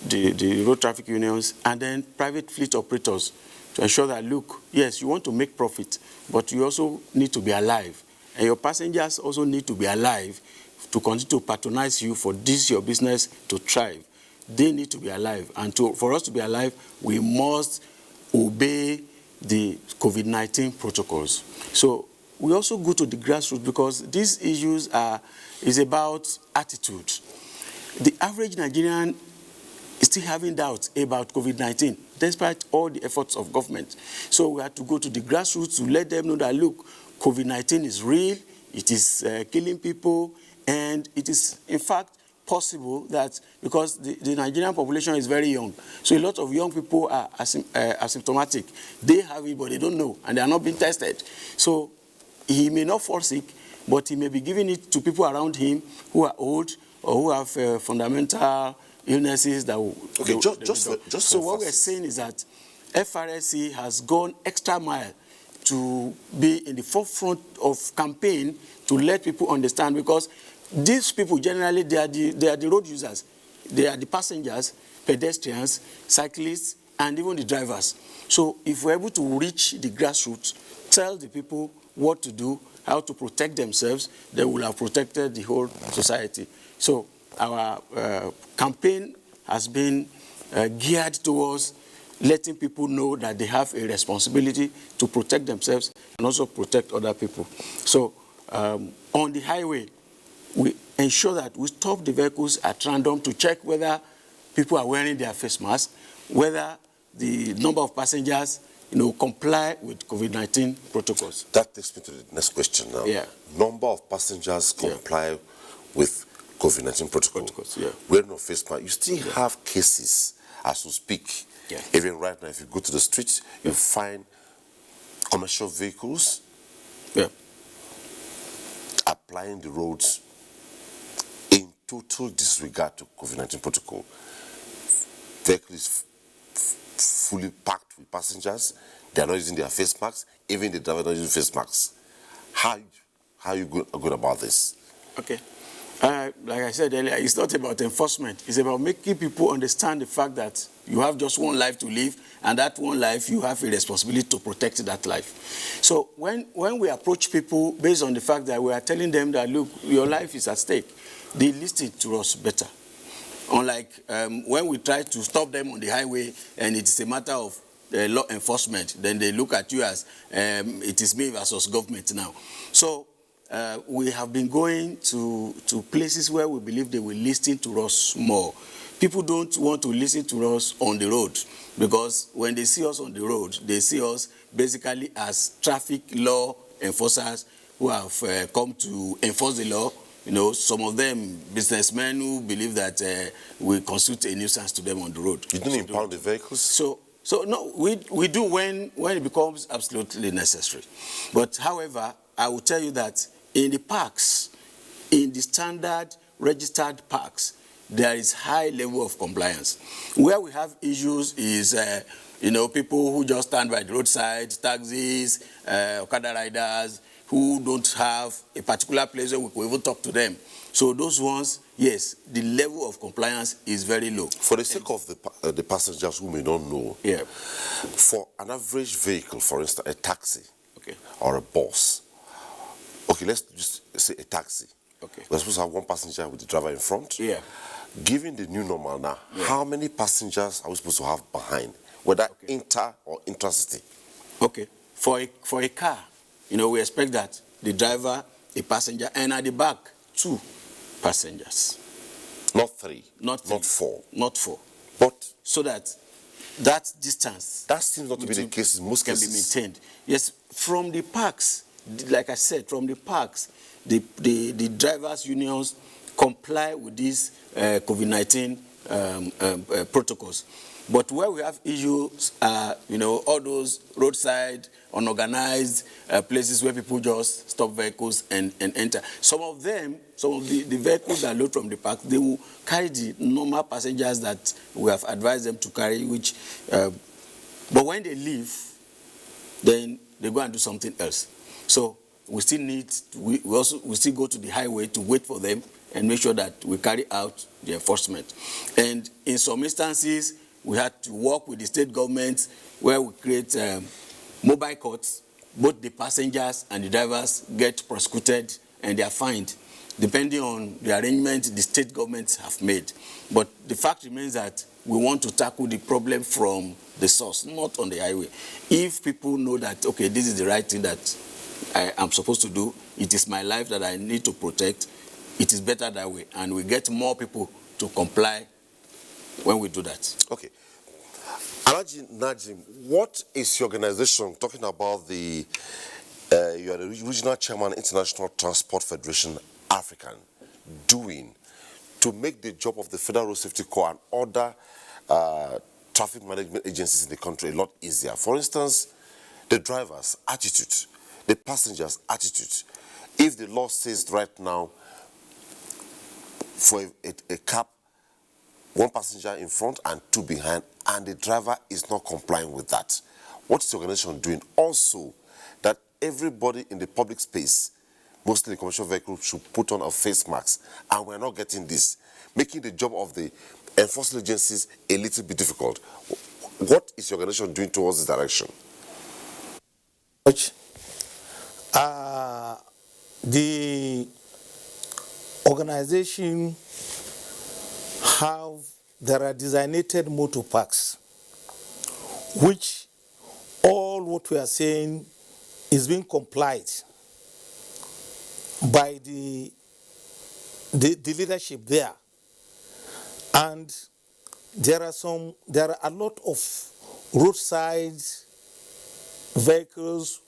the road traffic unions, and then private fleet operators to ensure that, look, yes, you want to make profit, but you also need to be alive. And your passengers also need to be alive to continue to patronize you for this, your business, to thrive. They need to be alive. And for us to be alive, we must obey the COVID-19 protocols. So we also go to the grassroots because these issues is about attitude. The average Nigerian is still having doubts about COVID-19, despite all the efforts of government. So we have to go to the grassroots to let them know that, look, COVID-19 is real, it is killing people, and it is, in fact, possible that because the Nigerian population is very young, so a lot of young people are asymptomatic. They have it, but they don't know, and they are not being tested. So he may not fall sick, but he may be giving it to people around him who are old or who have fundamental illnesses that will... Okay, so what we're saying is that FRSC has gone extra mile to be in the forefront of campaign to let people understand, because these people generally, they are the road users. They are the passengers, pedestrians, cyclists, and even the drivers. So if we're able to reach the grassroots, tell the people what to do, how to protect themselves, they will have protected the whole society. So our campaign has been geared towards letting people know that they have a responsibility to protect themselves and also protect other people. So on the highway, we ensure that we stop the vehicles at random to check whether people are wearing their face masks, whether the number of passengers comply with COVID-19 protocols. That takes me to the next question now. Yeah. Number of passengers comply with COVID-19 protocols. Yeah. Wearing no face mask. You still have cases as we speak. Yeah. Even right now, if you go to the streets, you find commercial vehicles applying the roads in total disregard to COVID-19 protocol. Vehicle is fully packed with passengers. They are not using their face masks. Even the driver not using face masks. How are you good about this? Okay. Like I said earlier, it's not about enforcement. It's about making people understand the fact that you have just one life to live, and that one life, you have a responsibility to protect that life. So when we approach people based on the fact that we are telling them that, look, your life is at stake, they listen to us better. Unlike when we try to stop them on the highway and it's a matter of law enforcement, then they look at you as it is me versus government now. So we have been going to places where we believe they will listen to us more. People don't want to listen to us on the road because when they see us on the road, they see us basically as traffic law enforcers who have come to enforce the law. Some of them businessmen who believe that we constitute a nuisance to them on the road. You didn't impound the vehicles? So no, we do when it becomes absolutely necessary. But however, I will tell you that in the parks, in the standard registered parks, there is high level of compliance. Where we have issues is, people who just stand by the roadside, taxis, Okada riders, who don't have a particular place where we can even talk to them. So those ones, yes, the level of compliance is very low. For the sake of the passengers who may not know, for an average vehicle, for instance, a taxi or a bus, let's just say a taxi. We're supposed to have one passenger with the driver in front. Given the new normal now, how many passengers are we supposed to have behind, whether inter or intracity? Okay, for a car, we expect that the driver, a passenger, and at the back, 2 passengers. Not 3. Not 4. Not 4. But so that distance. That seems not to be the case in most cases. Can be maintained. Yes, from the parks like I said, from the parks, the drivers' unions comply with these COVID-19 protocols. But where we have issues are, all those roadside, unorganized places where people just stop vehicles and enter. Some of the vehicles that load from the park, they will carry the normal passengers that we have advised them to carry, but when they leave, then they go and do something else. So we still go to the highway to wait for them and make sure that we carry out the enforcement. And in some instances, we had to work with the state governments where we create mobile courts. Both the passengers and the drivers get prosecuted and they are fined, depending on the arrangement the state governments have made. But the fact remains that we want to tackle the problem from the source, not on the highway. If people know that, okay, this is the right thing that I am supposed to do, it is my life that I need to protect, it is better that way. And we get more people to comply when we do that. Okay. Alhaji Najim, what is your organization, talking about you are the regional chairman, International Transport Federation African, doing to make the job of the Federal Road Safety Corps and other traffic management agencies in the country a lot easier? For instance, the driver's attitude, the passenger's attitude. If the law says right now for a cab, one passenger in front and two behind, and the driver is not complying with that, what is the organization doing? Also, that everybody in the public space, mostly the commercial vehicles, should put on a face mask, and we're not getting this, making the job of the enforcement agencies a little bit difficult. What is your organization doing towards this direction? The organization there are designated motor parks, which all what we are saying is being complied by the leadership there. And there are a lot of roadside vehicles.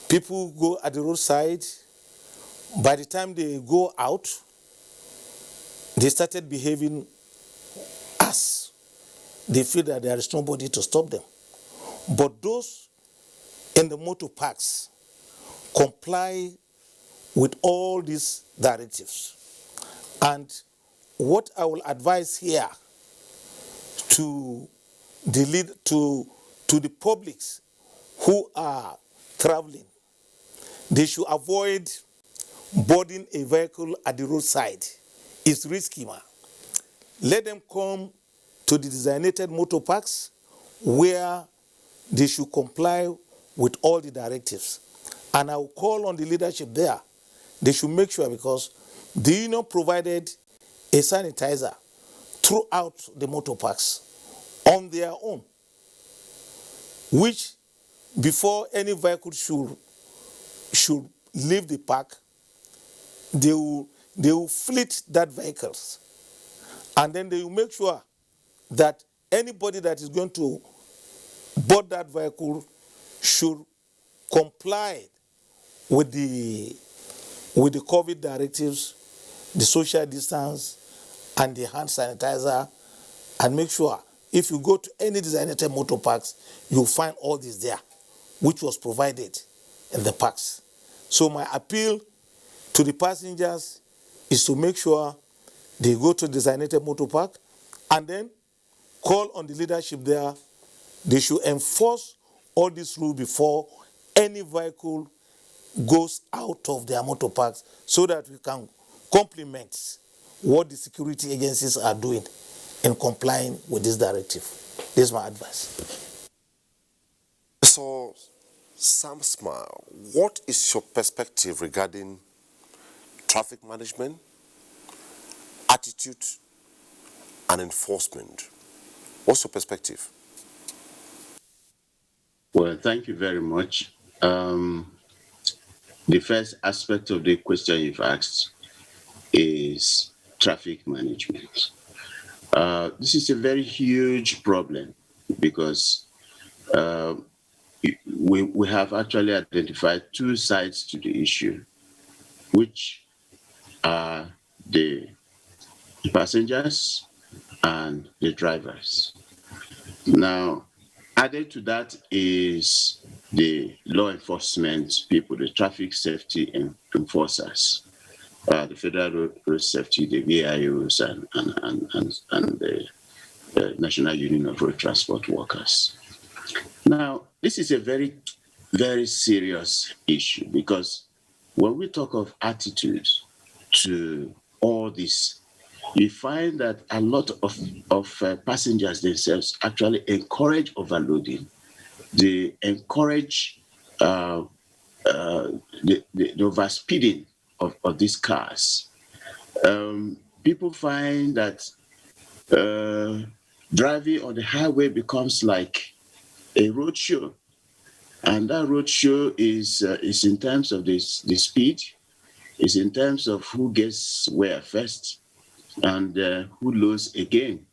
People go at the roadside. By the time they go out, they started behaving as they feel that there is nobody to stop them. But those in the motor parks comply with all these directives. And what I will advise here to the publics who are traveling, they should avoid boarding a vehicle at the roadside. It's risky, man. Let them come to the designated motor parks where they should comply with all the directives. And I will call on the leadership there. They should make sure, because the union provided a sanitizer throughout the motor parks on their own, which before any vehicle should leave the park, they will fleet that vehicles, and then they will make sure that anybody that is going to board that vehicle should comply with the COVID directives, the social distance, and the hand sanitizer, and make sure if you go to any designated motor parks, you'll find all this there, which was provided in the parks. So my appeal to the passengers is to make sure they go to designated motor park and then call on the leadership there. They should enforce all these rules before any vehicle goes out of their motor parks, so that we can complement what the security agencies are doing in complying with this directive. This is my advice. So, Sam Smile, what is your perspective regarding traffic management, attitude, and enforcement? What's your perspective? Well, thank you very much. The first aspect of the question you've asked is traffic management. This is a very huge problem because we have actually identified two sides to the issue, which are the passengers and the drivers. Now, added to that is the law enforcement people, the traffic safety enforcers, the Federal Road Safety, the VIOs, and the National Union of Road Transport Workers. Now, this is a very, very serious issue, because when we talk of attitude to all this, you find that a lot of passengers themselves actually encourage overloading. They encourage the overspeeding of these cars. People find that driving on the highway becomes like a road show, and that road show is in terms of the speed, is in terms of who gets where first, and who loads again.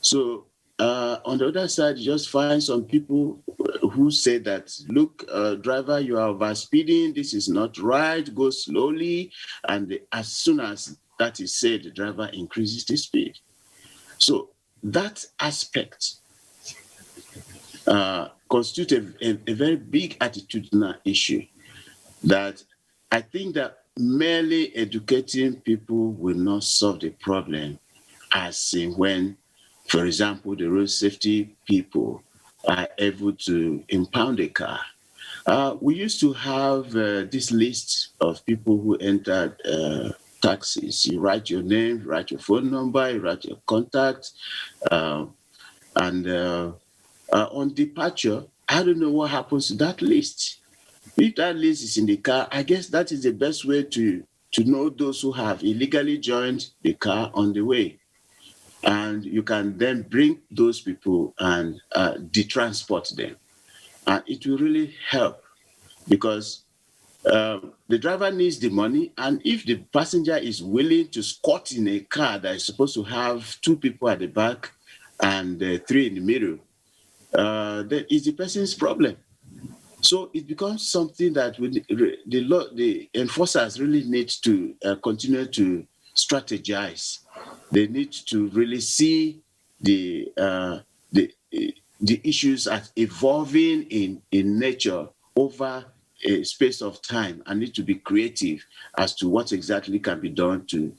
So on the other side, you just find some people who say that, look, driver, you are overspeeding, this is not right, go slowly. And as soon as that is said, the driver increases the speed. So that aspect constitutes a very big attitudinal issue that I think that merely educating people will not solve the problem, as in when, for example, the road safety people are able to impound a car. We used to have this list of people who entered taxis. You write your name, you write your phone number, you write your contact, and on departure, I don't know what happens to that list. If that list is in the car, I guess that is the best way to know those who have illegally joined the car on the way. And you can then bring those people and detransport them. And it will really help, because the driver needs the money. And if the passenger is willing to squat in a car that is supposed to have 2 people at the back and 3 in the middle, then it's the person's problem. So it becomes something that the enforcers really need to continue to strategize. They need to really see the issues as evolving in nature over a space of time, and need to be creative as to what exactly can be done to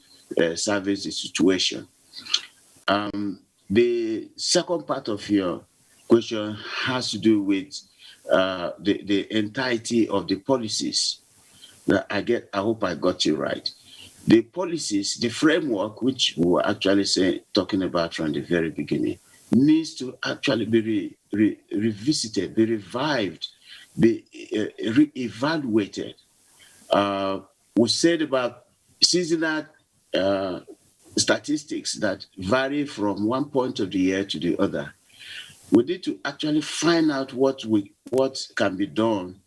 salvage the situation. The second part of your question has to do with the entirety of the policies. I hope I got you right. The policies, the framework, which we were actually talking about from the very beginning, needs to actually be revisited, be revived, be re-evaluated. We said about seasonal statistics that vary from one point of the year to the other. We need to actually find out what can be done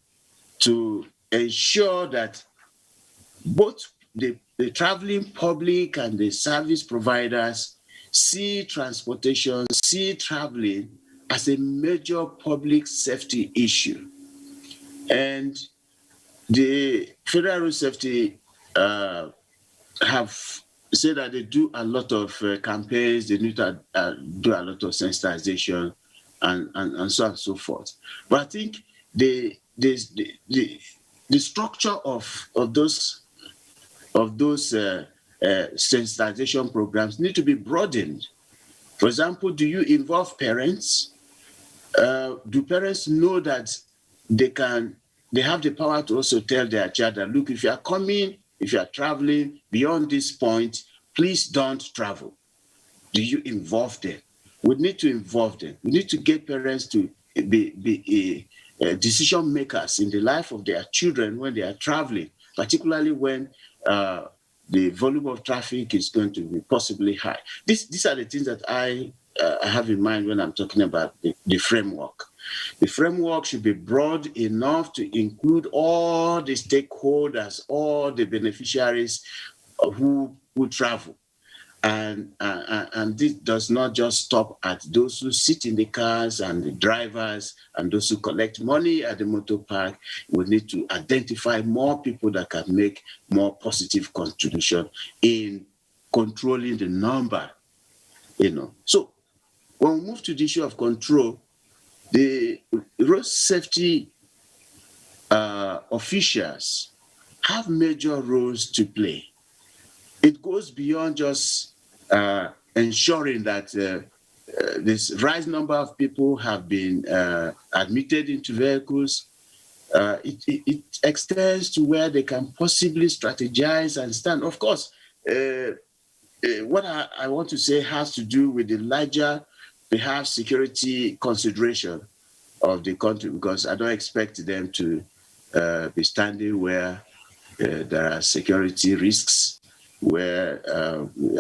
to ensure that both the traveling public and the service providers see transportation, see traveling as a major public safety issue. And the Federal Road Safety have said that they do a lot of campaigns, they need to do a lot of sensitization, and so on and so forth. But I think the structure of those sensitization programs need to be broadened. For example, do you involve parents? Do parents know that they have the power to also tell their child that, look, if you are traveling beyond this point, please don't travel? Do you involve them? We need to involve them. We need to get parents to be decision makers in the life of their children when they are traveling, particularly when the volume of traffic is going to be possibly high. These are the things that I have in mind when I'm talking about the framework. The framework should be broad enough to include all the stakeholders, all the beneficiaries who travel. And this does not just stop at those who sit in the cars and the drivers and those who collect money at the motor park. We need to identify more people that can make more positive contribution in controlling the number, So when we move to the issue of control, the road safety officials have major roles to play. It goes beyond just ensuring that this rise number of people have been admitted into vehicles. It extends to where they can possibly strategize and stand. Of course, what I want to say has to do with the larger, perhaps, security consideration of the country, because I don't expect them to be standing where there are security risks, where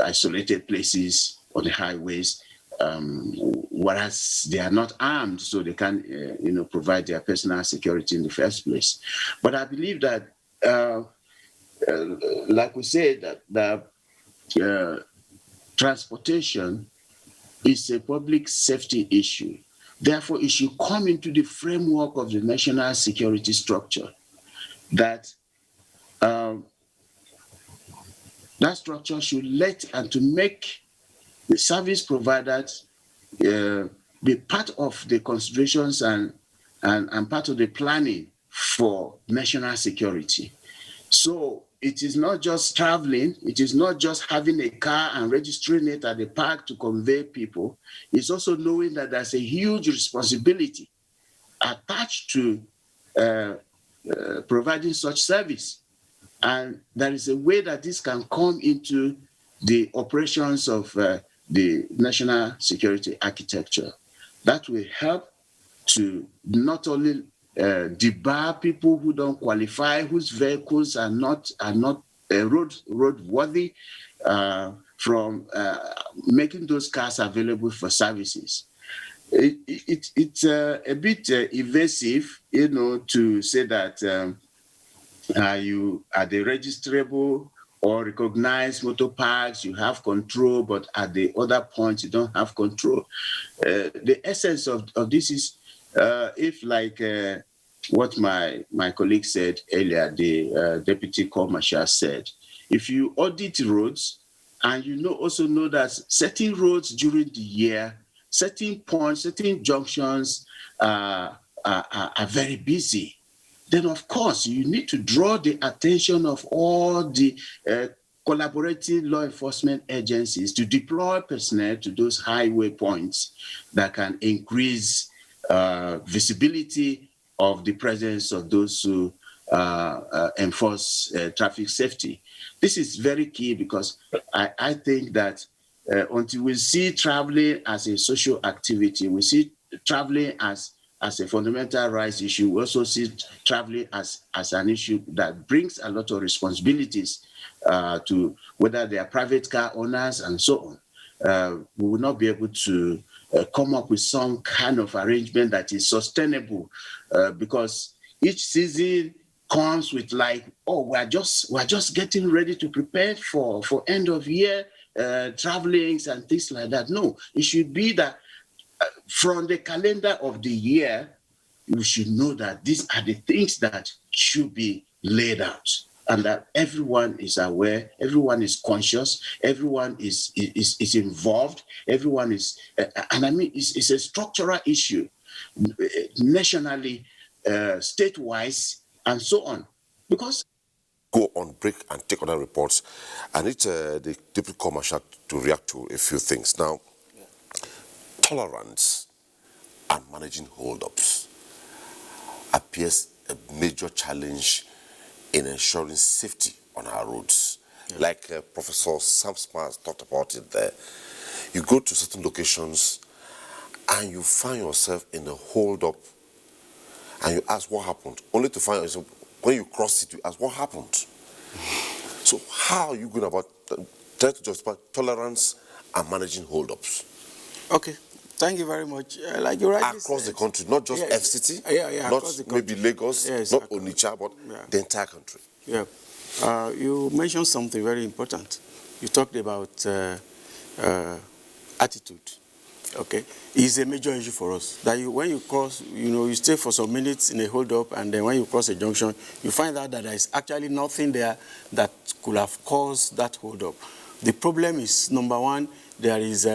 isolated places on the highways, whereas they are not armed, so they can, provide their personal security in the first place. But I believe that, like we said, that transportation is a public safety issue. Therefore, it should come into the framework of the national security structure. That structure should let and to make the service providers be part of the considerations and part of the planning for national security. So it is not just traveling, it is not just having a car and registering it at the park to convey people. It's also knowing that there's a huge responsibility attached to providing such service. And there is a way that this can come into the operations of the national security architecture. That will help to not only debar people who don't qualify, whose vehicles are not roadworthy, from making those cars available for services. It's a bit evasive, to say that you are the registrable or recognized motor parks, you have control, but at the other point, you don't have control. The essence of this is, if like what my colleague said earlier, the Deputy Corps Marshal said, if you audit roads and you also know that certain roads during the year, certain points, certain junctions are very busy, then of course you need to draw the attention of all the collaborating law enforcement agencies to deploy personnel to those highway points that can increase visibility of the presence of those who enforce traffic safety. This is very key because I think that until we see traveling as a social activity, we see traveling as a fundamental rights issue, we also see traveling as an issue that brings a lot of responsibilities to whether they are private car owners and so on. We will not be able to come up with some kind of arrangement that is sustainable because each season comes with we're just getting ready to prepare for end of year travelings and things like that. No, it should be that from the calendar of the year, you should know that these are the things that should be laid out, and that everyone is aware, everyone is conscious, everyone is involved, everyone is, and I mean, it's a structural issue, nationally, state-wise, and so on. Because go on break and take other reports. I need the Deputy Corps Marshal to react to a few things. Now, tolerance and managing hold-ups appears a major challenge in ensuring safety on our roads. Yeah. Like Professor Sam Smart talked about it there. You go to certain locations and you find yourself in a hold-up and you ask what happened, only to find yourself, when you cross it, you ask what happened. So how are you going about trying to justify tolerance and managing hold-ups? Okay. Thank you very much. Like you rightly across said, the country, not just FCT, not maybe Lagos, not Onitsha, but the entire country. Yeah. You mentioned something very important. You talked about attitude. Okay, is a major issue for us. That when you cross, you stay for some minutes in a hold-up, and then when you cross a junction, you find out that there is actually nothing there that could have caused that hold-up. The problem is, number one, there is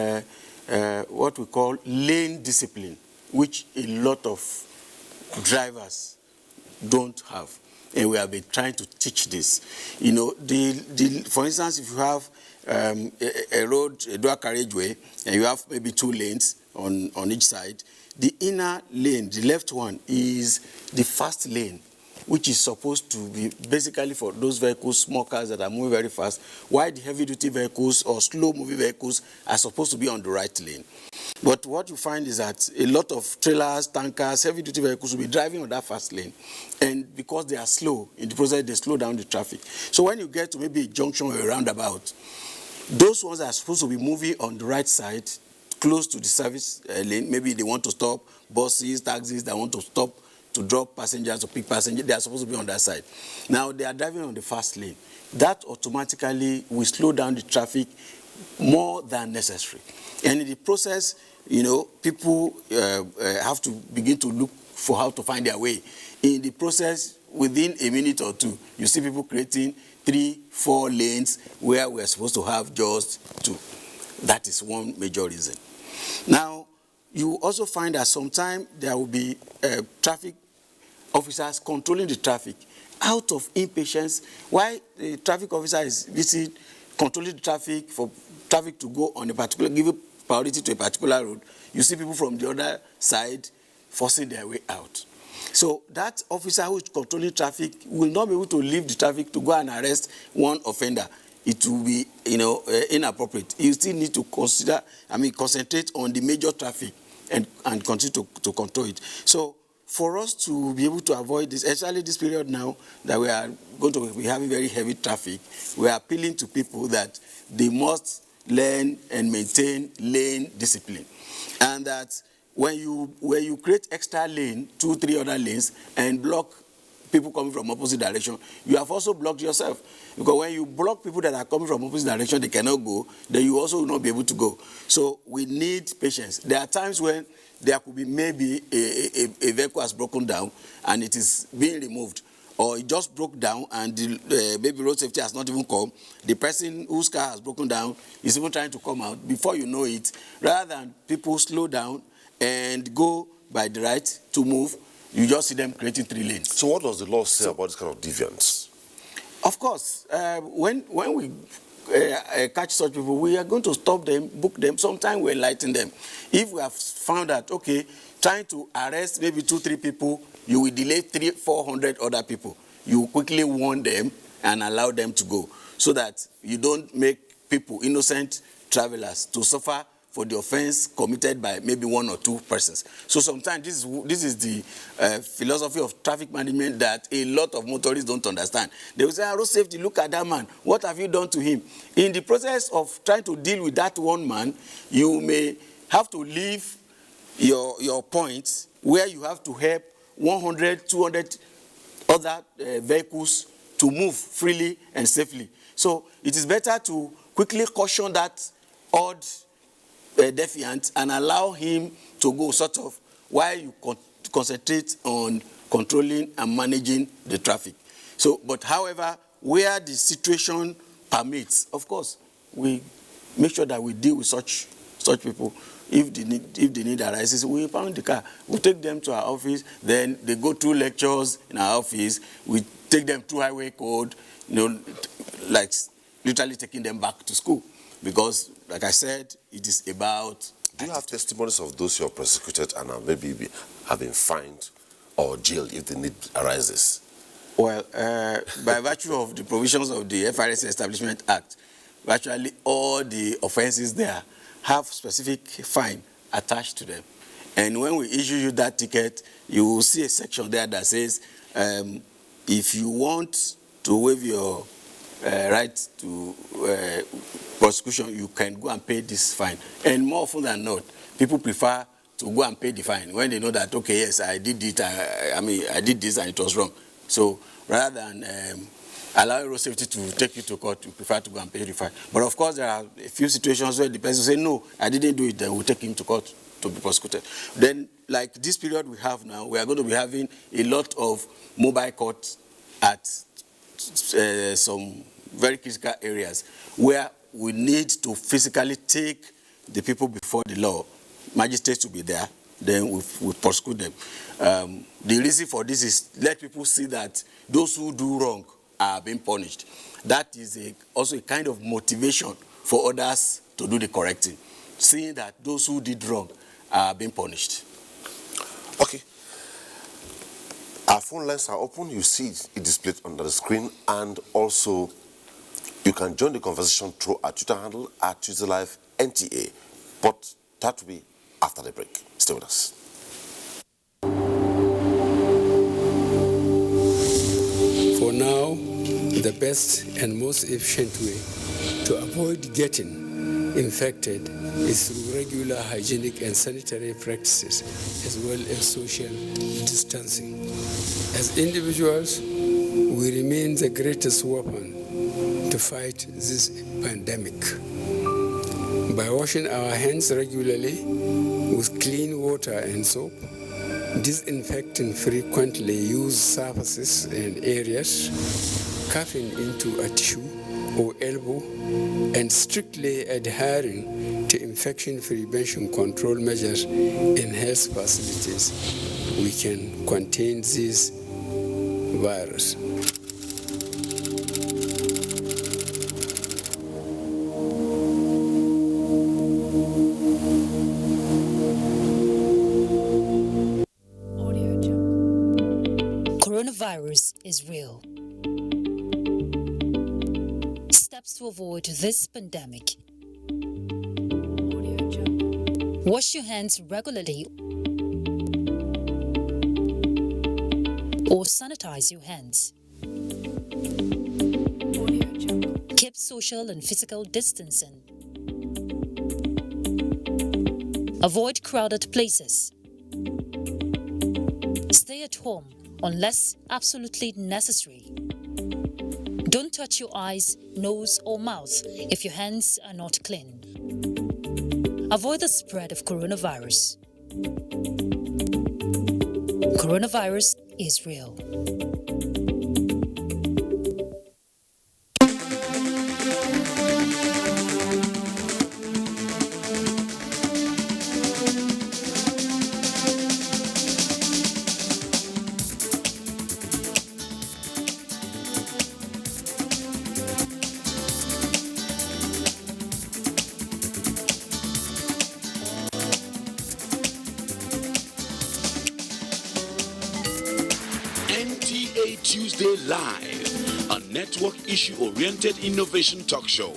what we call lane discipline, which a lot of drivers don't have. And we have been trying to teach this. For instance, if you have a road, a dual carriageway, and you have maybe 2 lanes on each side, the inner lane, the left one, is the fast lane, which is supposed to be basically for those vehicles, small cars that are moving very fast, while the heavy-duty vehicles or slow-moving vehicles are supposed to be on the right lane. But what you find is that a lot of trailers, tankers, heavy-duty vehicles will be driving on that fast lane. And because they are slow, in the process, they slow down the traffic. So when you get to maybe a junction or a roundabout, those ones are supposed to be moving on the right side, close to the service lane. Maybe they want to stop buses, taxis that want to stop to drop passengers or pick passengers. They are supposed to be on that side. Now, they are driving on the fast lane. That automatically will slow down the traffic more than necessary. And in the process, people have to begin to look for how to find their way. In the process, within a minute or two, you see people creating 3, 4 lanes where we're supposed to have just 2. That is one major reason. Now, you also find that sometimes there will be traffic officers controlling the traffic out of impatience. Why the traffic officer is busy controlling the traffic for traffic to go on a particular, give priority to a particular road, you see people from the other side forcing their way out. So that officer who is controlling traffic will not be able to leave the traffic to go and arrest one offender. It will be, inappropriate. You still need to concentrate on the major traffic and continue to control it. So for us to be able to avoid this, especially this period now that we are going to be having very heavy traffic, we are appealing to people that they must learn and maintain lane discipline. And that when you create extra lane, 2, 3 other lanes, and block people coming from opposite direction, you have also blocked yourself. Because when you block people that are coming from opposite direction, they cannot go, then you also will not be able to go. So we need patience. There are times when there could be maybe a vehicle has broken down and it is being removed, or it just broke down and the maybe road safety has not even come. The person whose car has broken down is even trying to come out. Before you know it, rather than people slow down and go by the right to move, you just see them creating 3 lanes. So what does the law say about this kind of deviance? Of course, when we catch such people, we are going to stop them, book them. Sometimes we enlighten them. If we have found that, okay, trying to arrest maybe 2, 3 people, you will delay 300, 400 other people. You quickly warn them and allow them to go, so that you don't make people, innocent travelers, to suffer for the offense committed by maybe 1 or 2 persons. So sometimes this is the philosophy of traffic management that a lot of motorists don't understand. They will say, road safety, look at that man. What have you done to him? In the process of trying to deal with that one man, you may have to leave your points where you have to help 100, 200 other vehicles to move freely and safely. So it is better to quickly caution that odd defiant and allow him to go, sort of, while you concentrate on controlling and managing the traffic. So, but however, where the situation permits, of course, we make sure that we deal with such people. If the need arises, we impound the car. We take them to our office, then they go through lectures in our office. We take them through highway code, like literally taking them back to school. Because, like I said, it is about... Do you have testimonies of those who are prosecuted and maybe have been fined or jailed if the need arises? Well, by virtue of the provisions of the FRS Establishment Act, virtually all the offenses there have specific fine attached to them. And when we issue you that ticket, you will see a section there that says, if you want to waive your right to prosecution, you can go and pay this fine. And more often than not, people prefer to go and pay the fine when they know that, okay, yes, I did it, I did this and it was wrong. So rather than allowing road safety to take you to court, you prefer to go and pay the fine. But of course, there are a few situations where the person say, no, I didn't do it, then we'll take him to court to be prosecuted. Then, like this period we have now, we are going to be having a lot of mobile courts at some very critical areas where we need to physically take the people before the law. Magistrates will be there, then we prosecute them. The reason for this is let people see that those who do wrong are being punished. That is also a kind of motivation for others to do the correct thing, seeing that those who did wrong are being punished. Okay. Our phone lines are open. You see it displayed on the screen, and also you can join the conversation through our Twitter handle at TwitterLive NTA. But that will be after the break. Stay with us. For now, the best and most efficient way to avoid getting infected is through regular hygienic and sanitary practices, as well as social distancing. As individuals, we remain the greatest weapon to fight this pandemic. By washing our hands regularly with clean water and soap, disinfecting frequently used surfaces and areas, coughing into a tissue or elbow, and strictly adhering to infection prevention control measures in health facilities, we can contain this virus. Coronavirus is real. Steps to avoid this pandemic. Wash your hands regularly or sanitize your hands. Keep social and physical distancing. Avoid crowded places. Stay at home unless absolutely necessary. Don't touch your eyes, nose, or mouth if your hands are not clean. Avoid the spread of coronavirus. Coronavirus is real. NTA Tuesday Live, a network issue-oriented innovation talk show.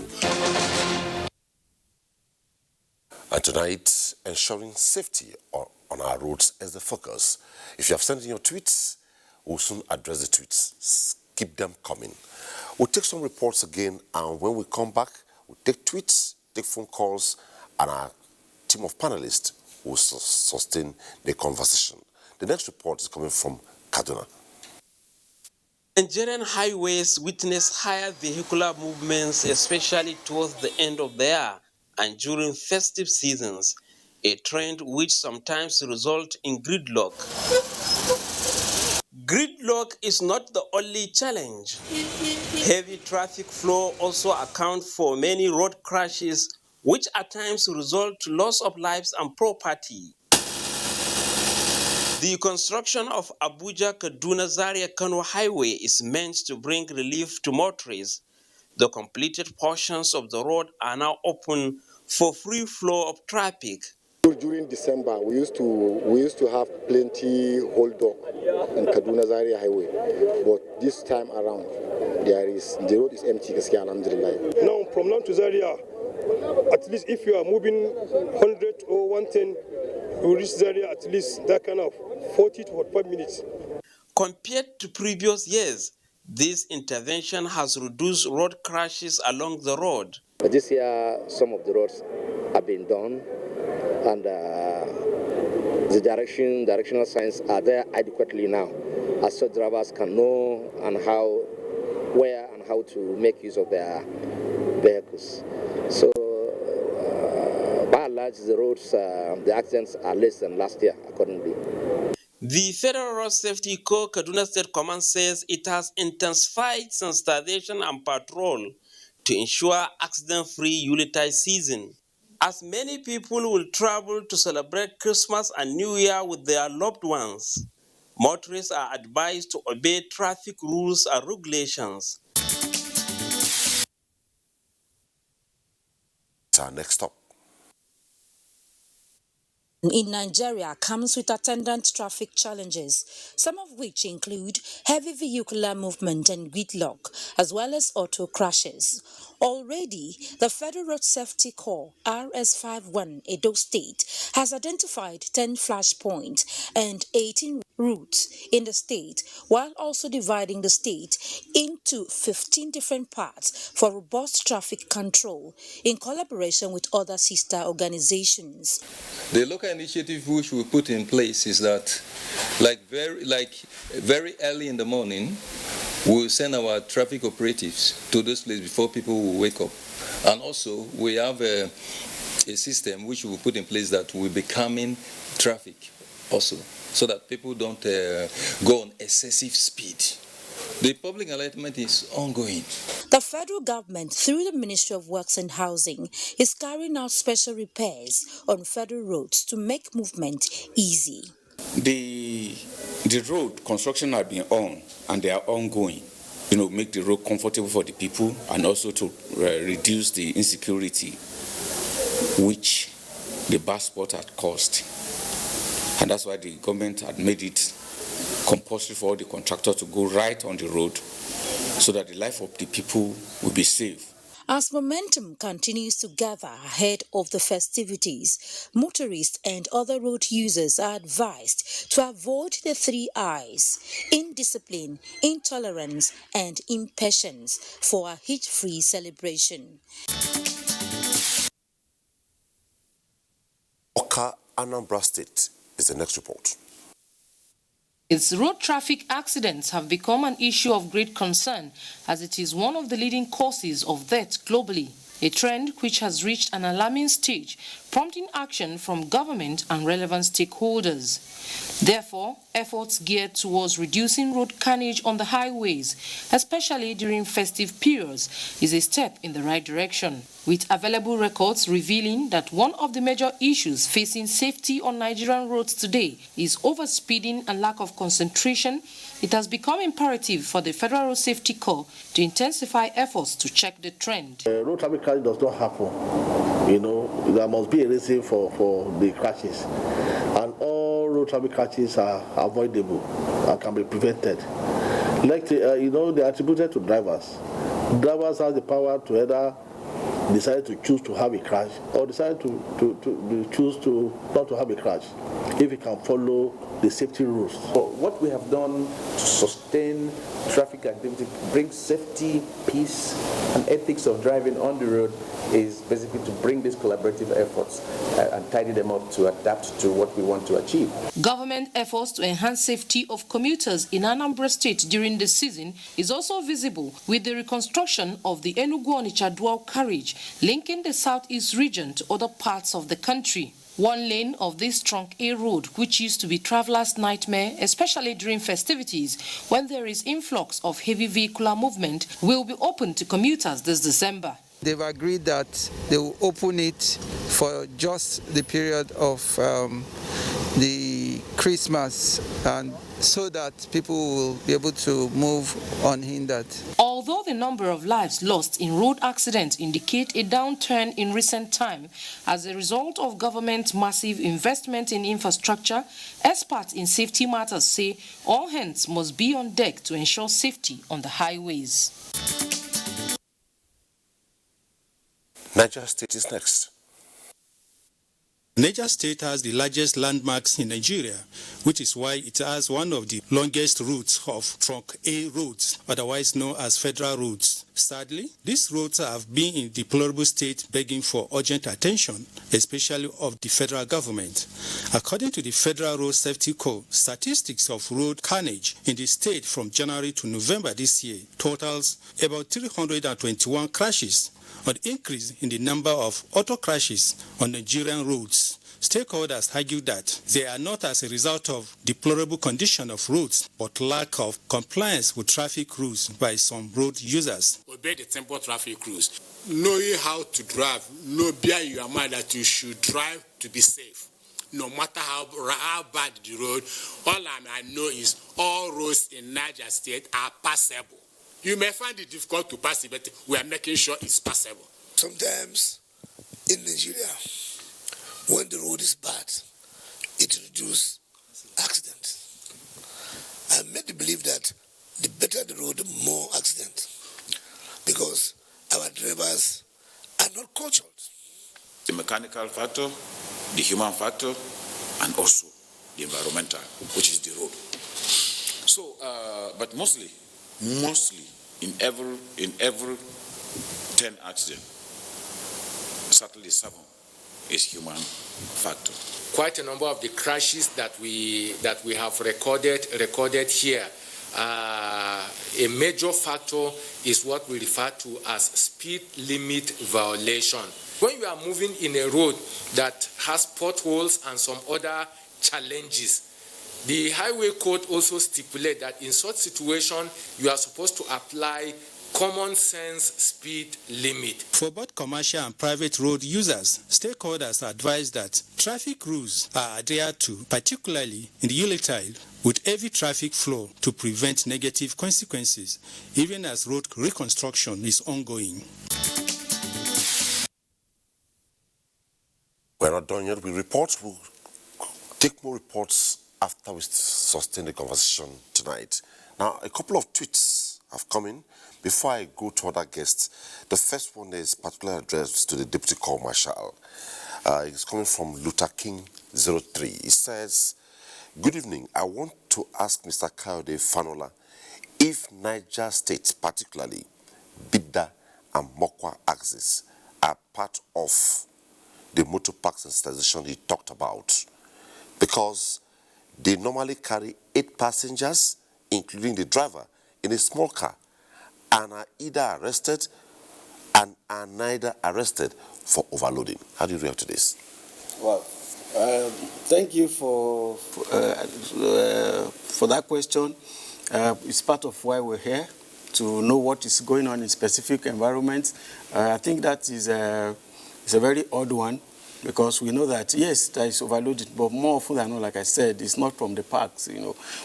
And tonight, ensuring safety on our roads is the focus. If you have sent in your tweets, we'll soon address the tweets. Keep them coming. We'll take some reports again, and when we come back, we'll take tweets, take phone calls, and our team of panelists will sustain the conversation. The next report is coming from Kaduna. Nigerian highways witness higher vehicular movements, especially towards the end of the year and during festive seasons, a trend which sometimes results in gridlock. Gridlock is not the only challenge. Heavy traffic flow also accounts for many road crashes, which at times result to loss of lives and property. The construction of Abuja-Kaduna-Zaria-Kano Highway is meant to bring relief to motorists. The completed portions of the road are now open for free flow of traffic. During December, we used to have plenty hold up in Kaduna-Zaria Highway, but this time around, the road is empty. Alhamdulillah. Now, from now to Zaria, at least if you are moving 100 or 110, you reach Zaria at least that kind of 40 to 45 minutes. Compared to previous years, this intervention has reduced road crashes along the road. This year, some of the roads have been done, and the directional signs are there adequately now, as so drivers can know and how, where how to make use of their vehicles. So by and large, the roads, the accidents are less than last year, accordingly. The Federal Road Safety Corps Kaduna State Command says it has intensified sensitization and patrol to ensure accident-free Yuletide season. As many people will travel to celebrate Christmas and New Year with their loved ones, motorists are advised to obey traffic rules and regulations. Our next stop. In Nigeria comes with attendant traffic challenges, some of which include heavy vehicular movement and gridlock, as well as auto crashes. Already, the Federal Road Safety Corps, RS51 Edo State, has identified 10 flashpoints and 18 routes in the state, while also dividing the state into 15 different parts for robust traffic control in collaboration with other sister organizations. The local initiative which we put in place is that very early in the morning, we'll send our traffic operatives to those places before people will wake up. And also, we have a system which we will put in place that will be calming traffic also, so that people don't go on excessive speed. The public enlightenment is ongoing. The federal government, through the Ministry of Works and Housing, is carrying out special repairs on federal roads to make movement easy. The road construction has been on and they are ongoing. Make the road comfortable for the people and also to reduce the insecurity which the bus spot had caused. And that's why the government had made it compulsory for all the contractors to go right on the road so that the life of the people will be safe. As momentum continues to gather ahead of the festivities, motorists and other road users are advised to avoid the 3 I's: indiscipline, intolerance, and impatience for a hitch-free celebration. Oka, Anambra State is the next report. Its road traffic accidents have become an issue of great concern, as it is one of the leading causes of death globally, a trend which has reached an alarming stage, prompting action from government and relevant stakeholders. Therefore, efforts geared towards reducing road carnage on the highways, especially during festive periods, is a step in the right direction, with available records revealing that one of the major issues facing safety on Nigerian roads today is overspeeding and lack of concentration. It has become imperative for the Federal Road Safety Corps to intensify efforts to check the trend. Road traffic crash does not happen. There must be a reason for the crashes. And all road traffic crashes are avoidable and can be prevented. They are attributed to drivers. Drivers have the power to either decide to choose to have a crash or decide to choose to not to have a crash if you can follow the safety rules. So what we have done to sustain traffic activity, bring safety, peace, and ethics of driving on the road is basically to bring these collaborative efforts and tidy them up to adapt to what we want to achieve. Government efforts to enhance safety of commuters in Anambra State during the season is also visible with the reconstruction of the Enugu-Onitsha dual carriage linking the southeast region to other parts of the country. One lane of this trunk A road, which used to be travelers' nightmare, especially during festivities when there is influx of heavy vehicular movement, will be open to commuters this December. They've agreed that they will open it for just the period of the Christmas, and so that people will be able to move unhindered. Although the number of lives lost in road accidents indicate a downturn in recent time as a result of government's massive investment in infrastructure, experts in safety matters say all hands must be on deck to ensure safety on the highways. Niger State is next. Niger State has the largest landmarks in Nigeria, which is why it has one of the longest routes of Trunk A roads, otherwise known as federal roads. Sadly, these roads have been in deplorable state, begging for urgent attention, especially of the federal government. According to the Federal Road Safety Code, statistics of road carnage in the state from January to November this year totals about 321 crashes, an increase in the number of auto crashes on Nigerian roads. Stakeholders argue that they are not as a result of deplorable condition of roads, but lack of compliance with traffic rules by some road users. Obey the tempo traffic rules. Knowing how to drive, know behind your mind that you should drive to be safe. No matter how bad the road, all I know is all roads in Niger State are passable. You may find it difficult to pass it, but we are making sure it's passable. Sometimes in Nigeria, when the road is bad, it reduces accidents. I'm made to believe that the better the road, the more accidents, because our drivers are not cultured. The mechanical factor, the human factor, and also the environmental, which is the road. So, but mostly, in every 10 accidents, certainly 7 is human factor. Quite a number of the crashes that we have recorded here. A major factor is what we refer to as speed limit violation. When you are moving in a road that has potholes and some other challenges, the highway code also stipulates that in such situation you are supposed to apply common sense speed limit. For both commercial and private road users, stakeholders advise that traffic rules are adhered to, particularly in the Uletile, with heavy traffic flow to prevent negative consequences, even as road reconstruction is ongoing. We're not done yet with reports. We'll take more reports after we sustain the conversation tonight. Now, a couple of tweets have come in. Before I go to other guests, the first one is particularly addressed to the Deputy Corps Marshal. It's coming from Luther King 03. It says, "Good evening. I want to ask Mr. Kayode Fanola if Niger State, particularly Bida and Mokwa axis, are part of the motor park sensitization he talked about, because they normally carry 8 passengers, including the driver, in a small car, and are either arrested and are neither arrested for overloading." How do you react to this? Well, thank you for that question. It's part of why we're here, to know what is going on in specific environments. I think that is a very odd one, because we know that, yes, there is overloading, but more often than not, like I said, it's not from the parks,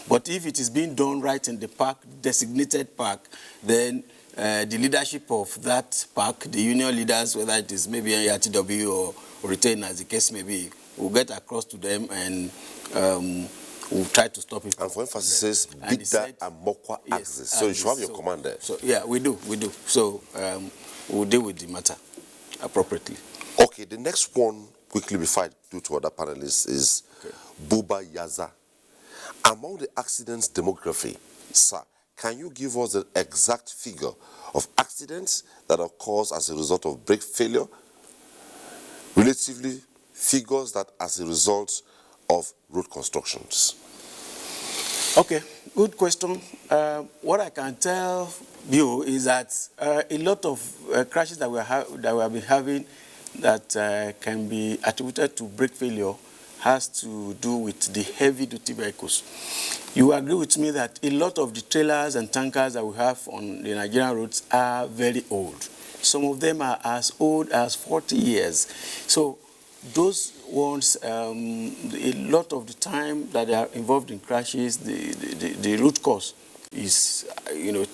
But if it is being done right in the park, designated park, then the leadership of that park, the union leaders, whether it is maybe RTW or retainers, the case may be, will get across to them and we'll try to stop it. And for emphasis, says Bida and Mokwa axis. So you should have your command there. So yeah, we do. So we'll deal with the matter appropriately. Okay, the next one, quickly before I do to other panelists, is Buba Yaza. Among the accidents demography, sir, can you give us the exact figure of accidents that occur as a result of brake failure, relatively figures that as a result of road constructions? Okay, good question. What I can tell you is that a lot of crashes that we have been having that can be attributed to brake failure has to do with the heavy-duty vehicles. You agree with me that a lot of the trailers and tankers that we have on the Nigerian roads are very old. Some of them are as old as 40 years. So those ones, a lot of the time that they are involved in crashes, the root cause is,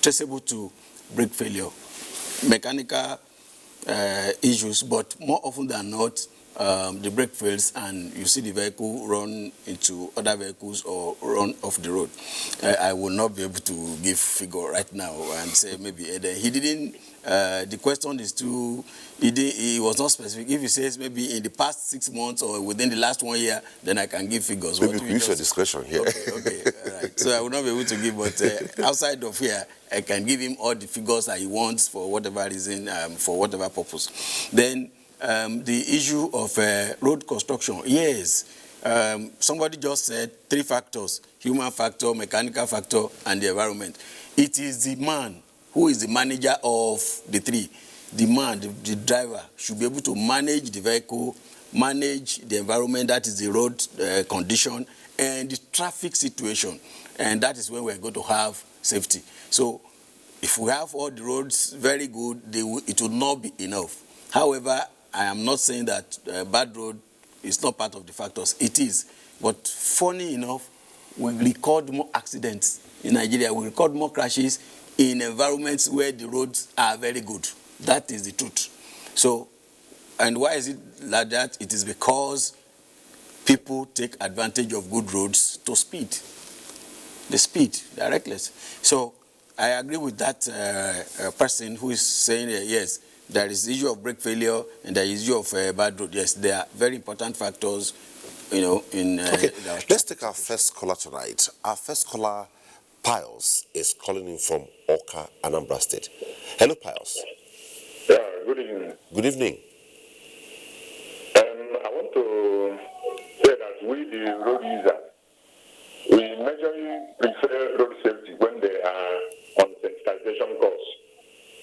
traceable to brake failure, mechanical issues, but more often than not, the brake fails and you see the vehicle run into other vehicles or run off the road. I will not be able to give figure right now and say maybe he didn't. The question is too. He was not specific. If he says maybe in the past 6 months or within the last 1 year, then I can give figures. Maybe we use your discretion here. Okay, all right. So I will not be able to give, but outside of here, I can give him all the figures that he wants for whatever reason, for whatever purpose. Then the issue of road construction. Yes, somebody just said 3 factors: human factor, mechanical factor, and the environment. It is the man who is the manager of the 3. The man, the driver, should be able to manage the vehicle, manage the environment, that is the road condition, and the traffic situation. And that is when we're going to have safety. So if we have all the roads very good, it will not be enough. However, I am not saying that bad road is not part of the factors. It is. But funny enough, we record more accidents in Nigeria. We record more crashes in environments where the roads are very good. That is the truth. So, and why is it like that? It is because people take advantage of good roads to speed. The speed, they are reckless. So, I agree with that person who is saying yes, there is the issue of brake failure and there is the issue of bad road. Yes, they are very important factors, you know, in... Okay, let's take our first caller tonight. Our first caller, Pius, is calling in from Oka, Anambra State. Hello, Pius. Yeah, good evening. Good evening. I want to say that we, the road users, we majorly prefer road safety when they are on sensitization course,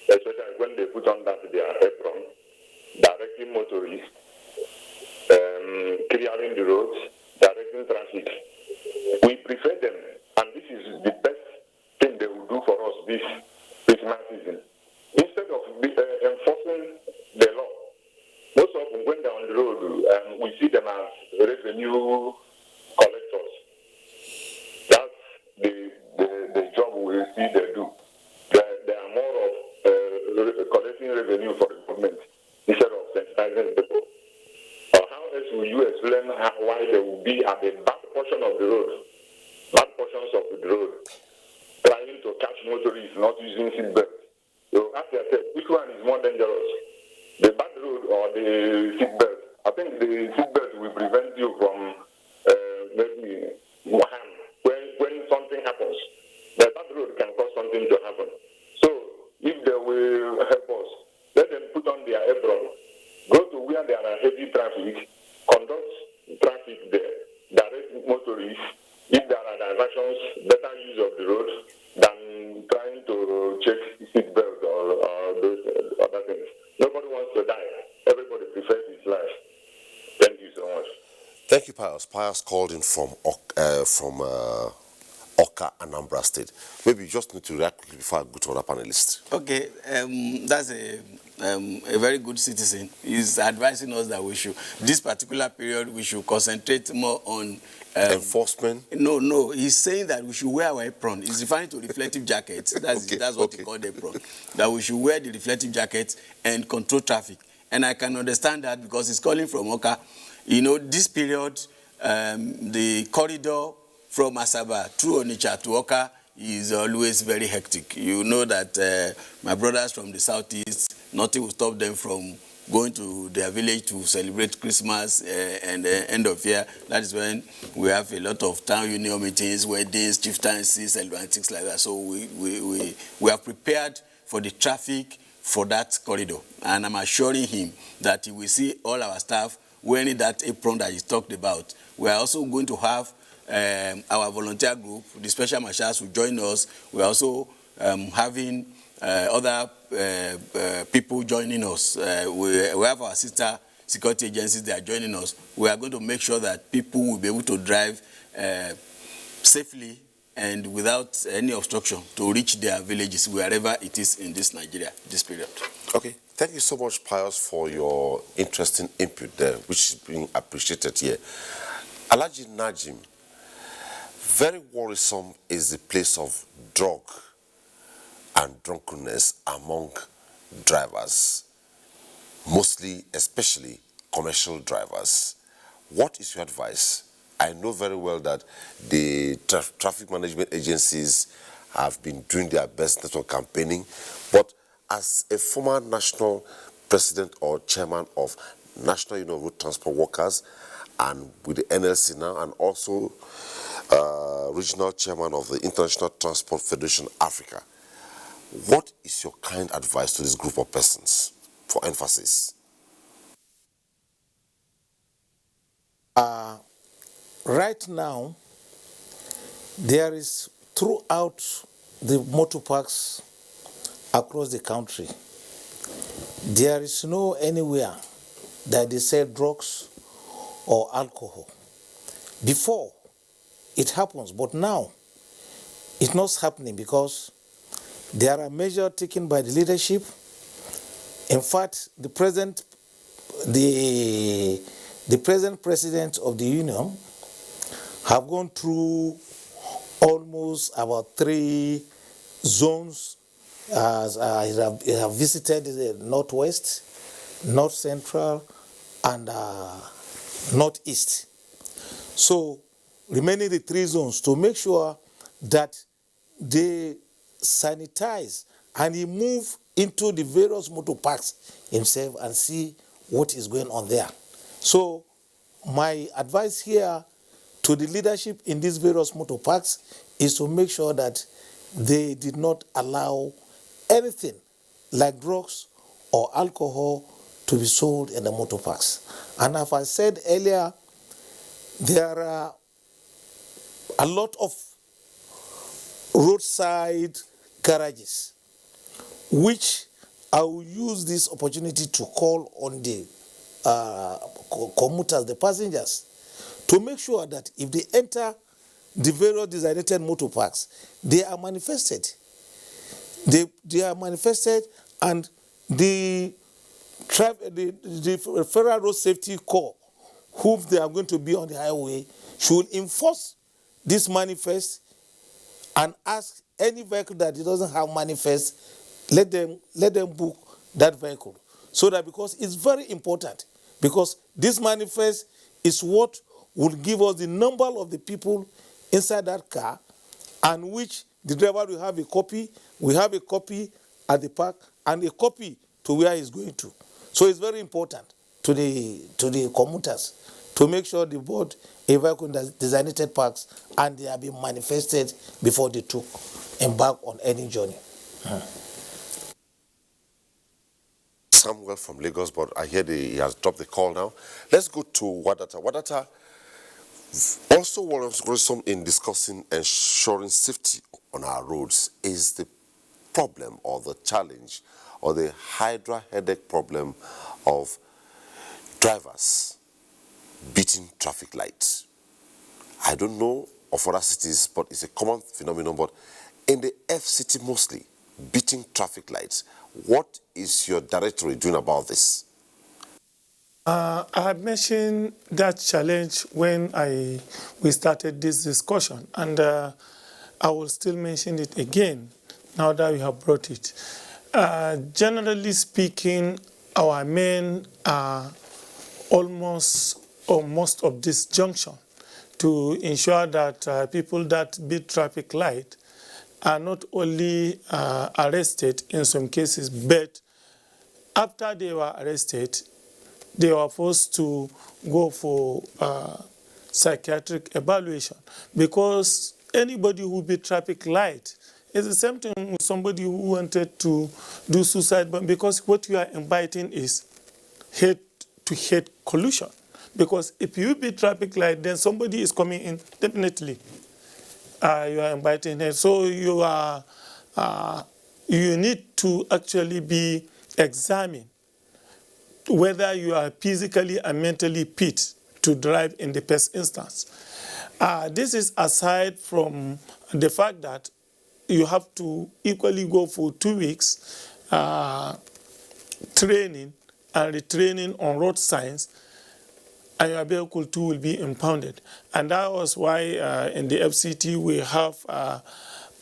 especially when they put on that their apron, directing motorists, clearing the roads, directing traffic. We prefer them, and this is the best thing they will do for us this Christmas season. Instead of enforcing the law, most often when they're on the road, we see them as revenue collectors. That's the job we see they do. They are more of collecting revenue for the government instead of sensitizing people. How else will you explain why they will be at the back portion of the road, back portions of the road, trying to catch motorists not using seatbelts? So ask yourself, which one is more dangerous, the bad road or the seatbelt? I think the seatbelt will prevent you from maybe harm when something happens. The bad road can cause something to happen. So if they will help us, let them put on their apron, go to where there are heavy traffic, conduct traffic there, direct motorists. If there are diversions, better use of the road than trying to check seatbelt or those other things. Nobody wants to die. Everybody prefers his life. Thank you so much. Thank you, Pius. Pius called in from Oka, Anambra State. Maybe you just need to react quickly before I go to another panelist. Okay, that's a very good citizen. He's advising us that we should, this particular period, we should concentrate more on enforcement. No. He's saying that we should wear our apron. He's referring to reflective jackets. That's what he called apron. That we should wear the reflective jackets and control traffic. And I can understand that because he's calling from Oka. You know, this period, the corridor from Asaba through Onitsha to Oka is always very hectic. You know that my brothers from the southeast, nothing will stop them from going to their village to celebrate Christmas and the end of year. That is when we have a lot of town union meetings, weddings, chieftaincies, and things like that. So we have prepared for the traffic for that corridor. And I'm assuring him that he will see all our staff wearing that apron that he talked about. We are also going to have our volunteer group, the special marshals, will join us. We are also having other people joining us. We have our sister security agencies, they are joining us. We are going to make sure that people will be able to drive safely and without any obstruction to reach their villages wherever it is in this Nigeria, this period. Okay, thank you so much, Pius, for your interesting input there, which is being appreciated here. Alhaji Najim, very worrisome is the place of drug and drunkenness among drivers, mostly, especially commercial drivers. What is your advice? I know very well that the traffic management agencies have been doing their best network campaigning, but as a former national president or chairman of National Union of Road Transport Workers and with the NLC now, and also regional chairman of the International Transport Federation Africa, what is your kind advice to this group of persons for emphasis? Right now, there is throughout the motor parks across the country, there is no anywhere that they sell drugs or alcohol. Before, it happens, but now it's not happening because there are measures taken by the leadership. In fact, the present president of the union have gone through almost about 3 zones. I have visited the Northwest, North Central, and Northeast. So, remaining the 3 zones to make sure that they sanitize and he move into the various motor parks himself and see what is going on there. So, my advice here to the leadership in these various motor parks is to make sure that they did not allow anything like drugs or alcohol to be sold in the motor parks. And as I said earlier, there are a lot of roadside garages, which I will use this opportunity to call on the commuters, the passengers, to make sure that if they enter the various designated motor parks, they are manifested. They are manifested, and the Federal Road Safety Corps, who they are going to be on the highway, should enforce this manifest and ask any vehicle that it doesn't have manifest, let them book that vehicle. So that, because it's very important, because this manifest is what will give us the number of the people inside that car, and which the driver will have a copy. We have a copy at the park and a copy to where he's going to. So it's very important to the commuters to make sure they board a vehicle in the designated parks and they have been manifested before they embark on any journey. Samuel from Lagos, but I hear he has dropped the call now. Let's go to Wadata. Wadata also worrisome in discussing ensuring safety on our roads is the problem or the challenge or the hydra headache problem of drivers beating traffic lights. I don't know of other cities, but it's a common phenomenon. But in the FCT mostly, beating traffic lights. What is your directory doing about this? I had mentioned that challenge when we started this discussion, and I will still mention it again now that we have brought it. Generally speaking, our men are almost or most of this junction to ensure that people that beat traffic light are not only arrested in some cases, but after they were arrested, they were forced to go for psychiatric evaluation, because anybody who beat traffic light is the same thing with somebody who wanted to do suicide, but because what you are inviting is head-to-head collision. Because if you beat traffic light, then somebody is coming in, definitely you are inviting him. So you need to actually be examined whether you are physically and mentally fit to drive in the first instance. This is aside from the fact that you have to equally go for 2 weeks training and retraining on road signs, and your vehicle too will be impounded. And that was why in the FCT we have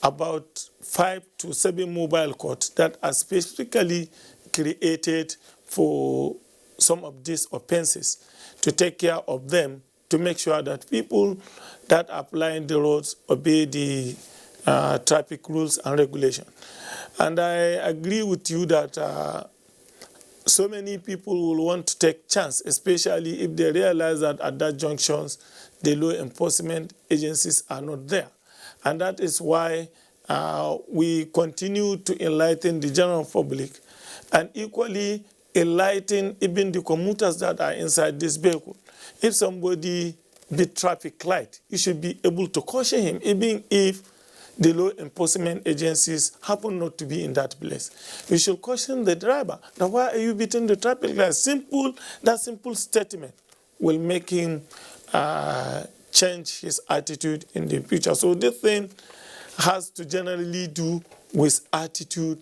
about 5 to 7 mobile courts that are specifically created for some of these offenses, to take care of them, to make sure that people that are applying the roads obey the traffic rules and regulations. And I agree with you that so many people will want to take chance, especially if they realize that at that junctions, the law enforcement agencies are not there. And that is why we continue to enlighten the general public and equally enlighten even the commuters that are inside this vehicle. If somebody beat traffic light, you should be able to caution him, even if the law enforcement agencies happen not to be in that place. You should caution the driver. Now, why are you beating the traffic light? That simple statement will make him change his attitude in the future. So this thing has to generally do with attitude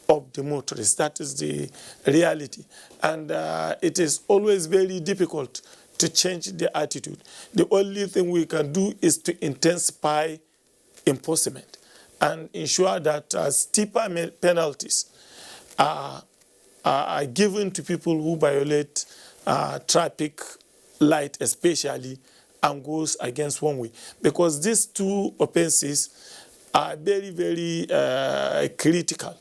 of the motorist. That is the reality. And it is always very difficult to change the attitude. The only thing we can do is to intensify enforcement and ensure that steeper penalties are given to people who violate traffic light especially and goes against one way. Because these two offenses are very, very critical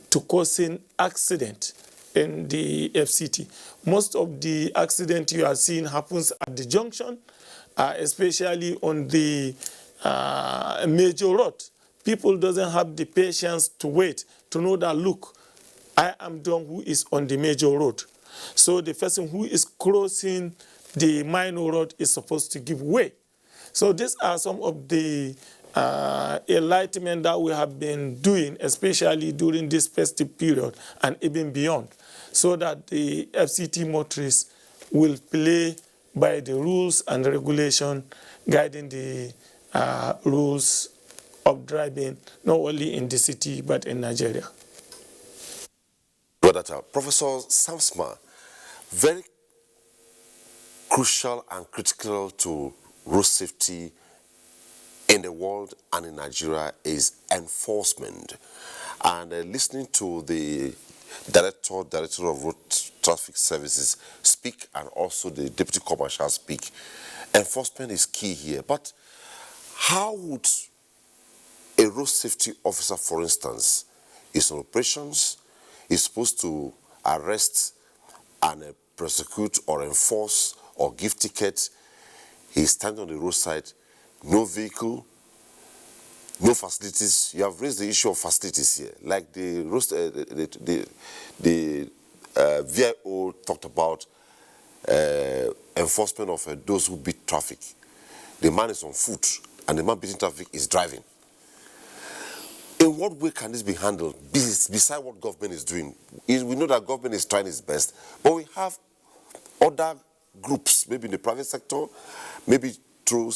to causing accident in the FCT. Most of the accident you are seeing happens at the junction, especially on the major road. People doesn't have the patience to wait to know that, look, I am the one who is on the major road. So the person who is crossing the minor road is supposed to give way. So these are some of the enlightenment that we have been doing, especially during this festive period and even beyond, so that the FCT motorists will play by the rules and regulation guiding the rules of driving, not only in the city, but in Nigeria. Professor Samsma, very crucial and critical to road safety in the world and in Nigeria is enforcement. And listening to the Director of Road Traffic Services speak and also the Deputy Commissioner speak, enforcement is key here. But how would a road safety officer, for instance, is on operations, is supposed to arrest and prosecute or enforce or give tickets? He's standing on the roadside, no vehicle, no facilities. You have raised the issue of facilities here, like the VIO talked about enforcement of those who beat traffic. The man is on foot, and the man beating traffic is driving. In what way can this be handled, beside what government is doing? We know that government is trying its best, but we have other groups, maybe in the private sector, maybe through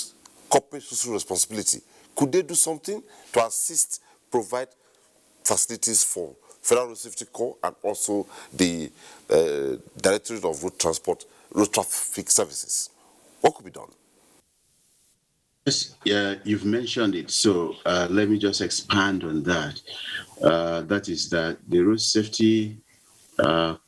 corporate social responsibility. Could they do something to assist, provide facilities for Federal Road Safety Corps and also the Directorate of Road Traffic Services? What could be done? Yes, yeah, you've mentioned it, so let me just expand on that. That is that the Road Safety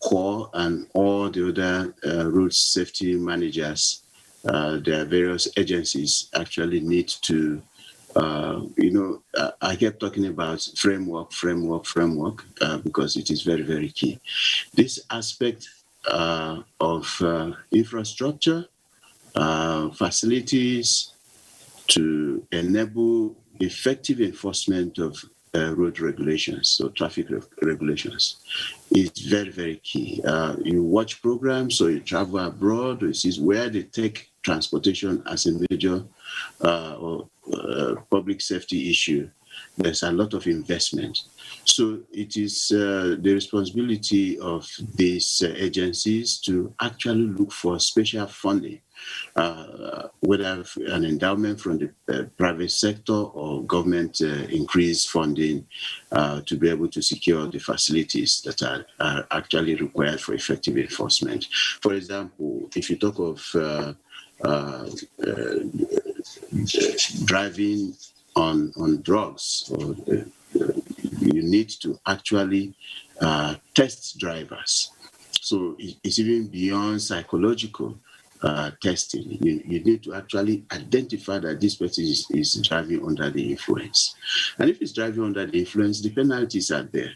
Corps and all the other road safety managers, their various agencies actually need to, I kept talking about framework, because it is very, very key. This aspect of infrastructure, facilities, to enable effective enforcement of road regulations, so traffic regulations, is very, very key. You watch programs, or you travel abroad, or you see where they take transportation as a major public safety issue. There's a lot of investment. So it is the responsibility of these agencies to actually look for special funding, whether an endowment from the private sector or government increased funding to be able to secure the facilities that are actually required for effective enforcement. For example, if you talk of driving on drugs, or you need to actually test drivers So it's even beyond psychological testing. You need to actually identify that this person is driving under the influence. And if he's driving under the influence, the penalties are there.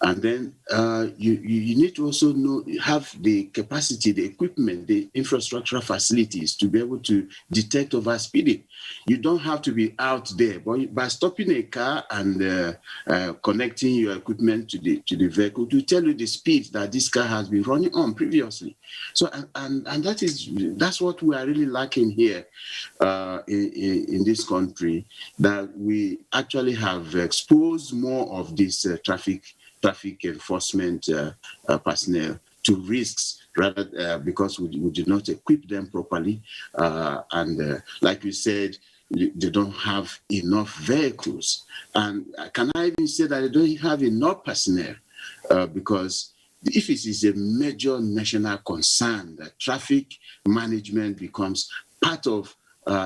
And then you need to also have the capacity, the equipment, the infrastructural facilities to be able to detect overspeeding. You don't have to be out there, but by stopping a car and connecting your equipment to the vehicle to tell you the speed that this car has been running on previously. So and that's what we are really lacking here in this country, that we actually have exposed more of this traffic enforcement personnel to risks, rather because we did not equip them properly. And like you said, they don't have enough vehicles. And can I even say that they don't have enough personnel? Because if it is a major national concern, that traffic management becomes part of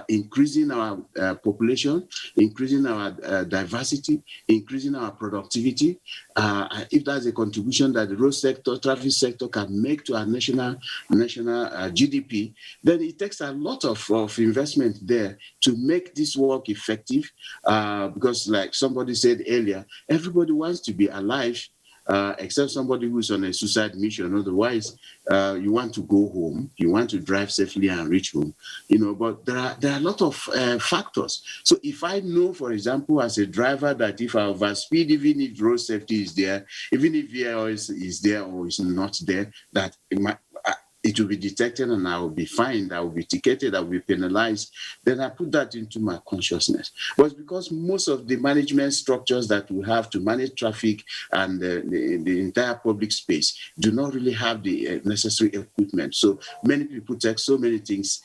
increasing our population, increasing our diversity, increasing our productivity. If that's a contribution that the road sector, traffic sector can make to our national GDP, then it takes a lot of investment there to make this work effective. Because like somebody said earlier, everybody wants to be alive, except somebody who's on a suicide mission. Otherwise, you want to go home, you want to drive safely and reach home, but there are a lot of factors. So if I know, for example, as a driver, that if I overspeed, even if road safety is there, even if VIOS is there or is not there, that it will be detected and I will be fined, I will be ticketed, I will be penalized, then I put that into my consciousness. But because most of the management structures that we have to manage traffic and the entire public space do not really have the necessary equipment. So many people take so many things,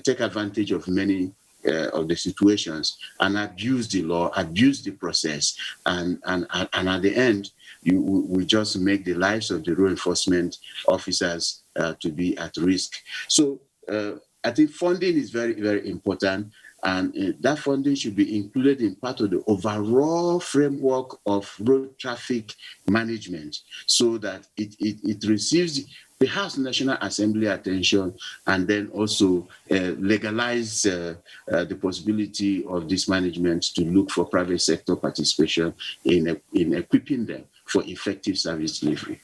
take advantage of many of the situations and abuse the law, abuse the process, and at the end, we just make the lives of the law enforcement officers to be at risk. So I think funding is very, very important, and that funding should be included in part of the overall framework of road traffic management, so that it receives the House National Assembly attention, and then also legalize the possibility of this management to look for private sector participation in equipping them for effective service delivery.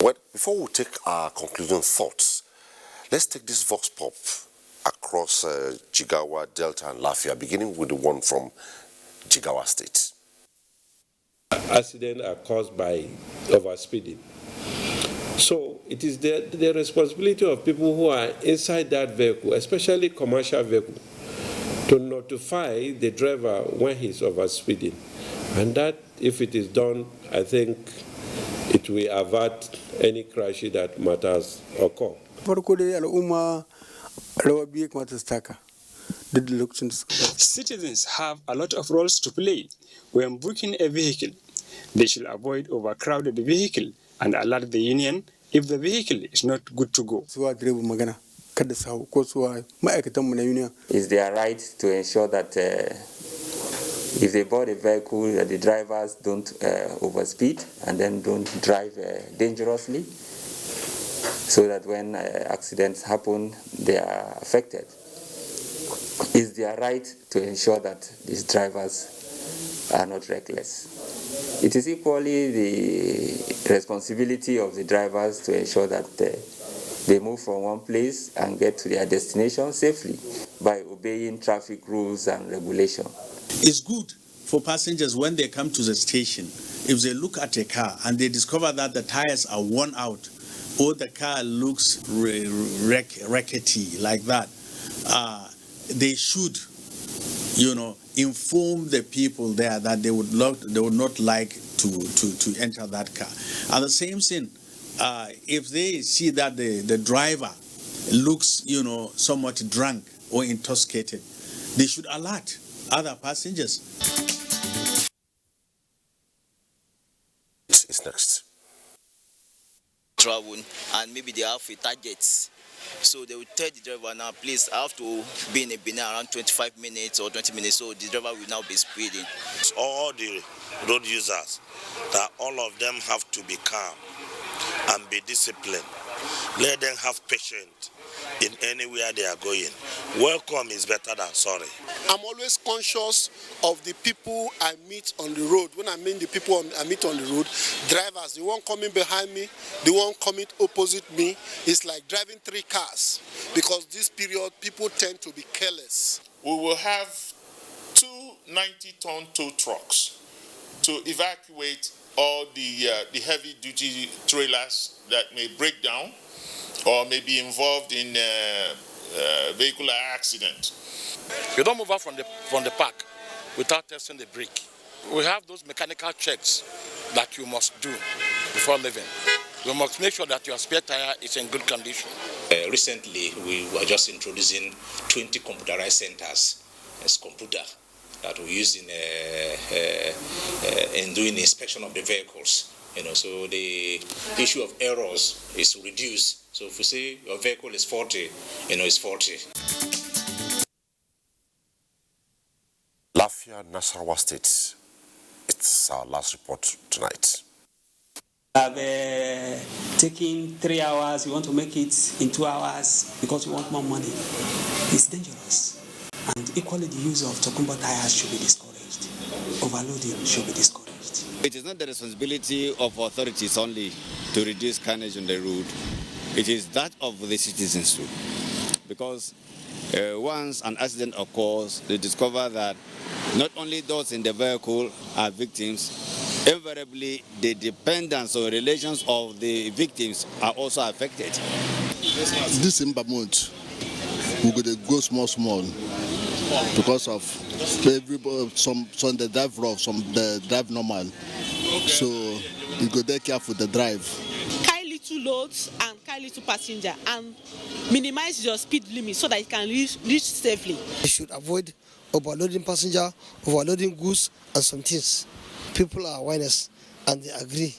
Well, before we take our concluding thoughts, let's take this vox pop across Jigawa, Delta, and Lafia, beginning with the one from Jigawa State. Accidents are caused by overspeeding. So it is the responsibility of people who are inside that vehicle, especially commercial vehicle, to notify the driver when he's overspeeding. And that, if it is done, I think it will avert any crash that matters occur. Citizens have a lot of roles to play when booking a vehicle. They should avoid overcrowded vehicle and alert the union if the vehicle is not good to go. It's their right to ensure that if they board a vehicle, that the drivers don't overspeed and then don't drive dangerously, so that when accidents happen, they are affected. It's their right to ensure that these drivers are not reckless. It is equally the responsibility of the drivers to ensure that they move from one place and get to their destination safely by obeying traffic rules and regulations. It's good for passengers when they come to the station, if they look at a car and they discover that the tires are worn out or the car looks rickety like that, they should, inform the people there that they would not like to enter that car. And the same thing, if they see that the driver looks, somewhat drunk or intoxicated, they should alert other passengers. It's next. Travel, and maybe they have a target So they will tell the driver, now please, I have to be in a Benin around 25 minutes or 20 minutes, so the driver will now be speeding. All the road users, that all of them have to be calm and be disciplined. Let them have patience in anywhere they are going. Welcome is better than sorry. I'm always conscious of the people I meet on the road. When I mean the people I meet on the road, drivers, the one coming behind me, the one coming opposite me, it's like driving 3 cars, because this period people tend to be careless. We will have 2 90-ton tow trucks to evacuate all the heavy-duty trailers that may break down or may be involved in vehicular accident. You don't move out from the park without testing the brake. We have those mechanical checks that you must do before leaving. You must make sure that your spare tire is in good condition. Recently, we were just introducing 20 computerized centers as computer that we use in doing the inspection of the vehicles. So the issue of errors is reduced. So if we say your vehicle is 40, it's 40. Lafia, Nasarawa State. It's our last report tonight. Have taken 3 hours, you want to make it in 2 hours because you want more money. It's dangerous. And equally, the use of Tokumbo tires should be discouraged. Overloading should be discouraged. It is not the responsibility of authorities only to reduce carnage on the road. It is that of the citizens too. Because once an accident occurs, they discover that not only those in the vehicle are victims, invariably the dependents or relations of the victims are also affected. This month, we're going to go small because of everybody, some they drive rough, some they drive normal. Okay. So you go there careful the drive. Carry little loads and carry little passenger and minimize your speed limit so that you can reach safely. You should avoid overloading passenger, overloading goods and some things. People are awareness and they agree.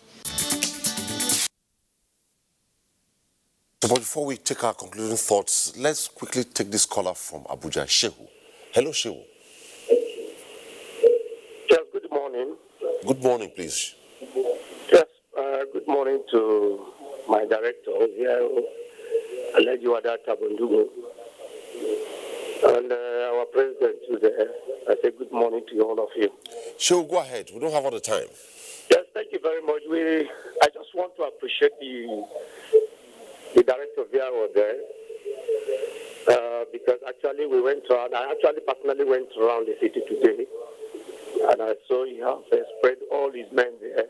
So, but before we take our concluding thoughts, let's quickly take this caller from Abuja, Shehu. Hello, Shehu. Yes, good morning. Good morning, please. Yes, good morning to my director here, Alhaji Wada Tabundugu, and our president today. I say good morning to all of you. Shehu, go ahead. We don't have all the time. Yes, thank you very much. I just want to appreciate the director here there. Because actually we went around, I actually personally went around the city today, and I saw he has spread all his men there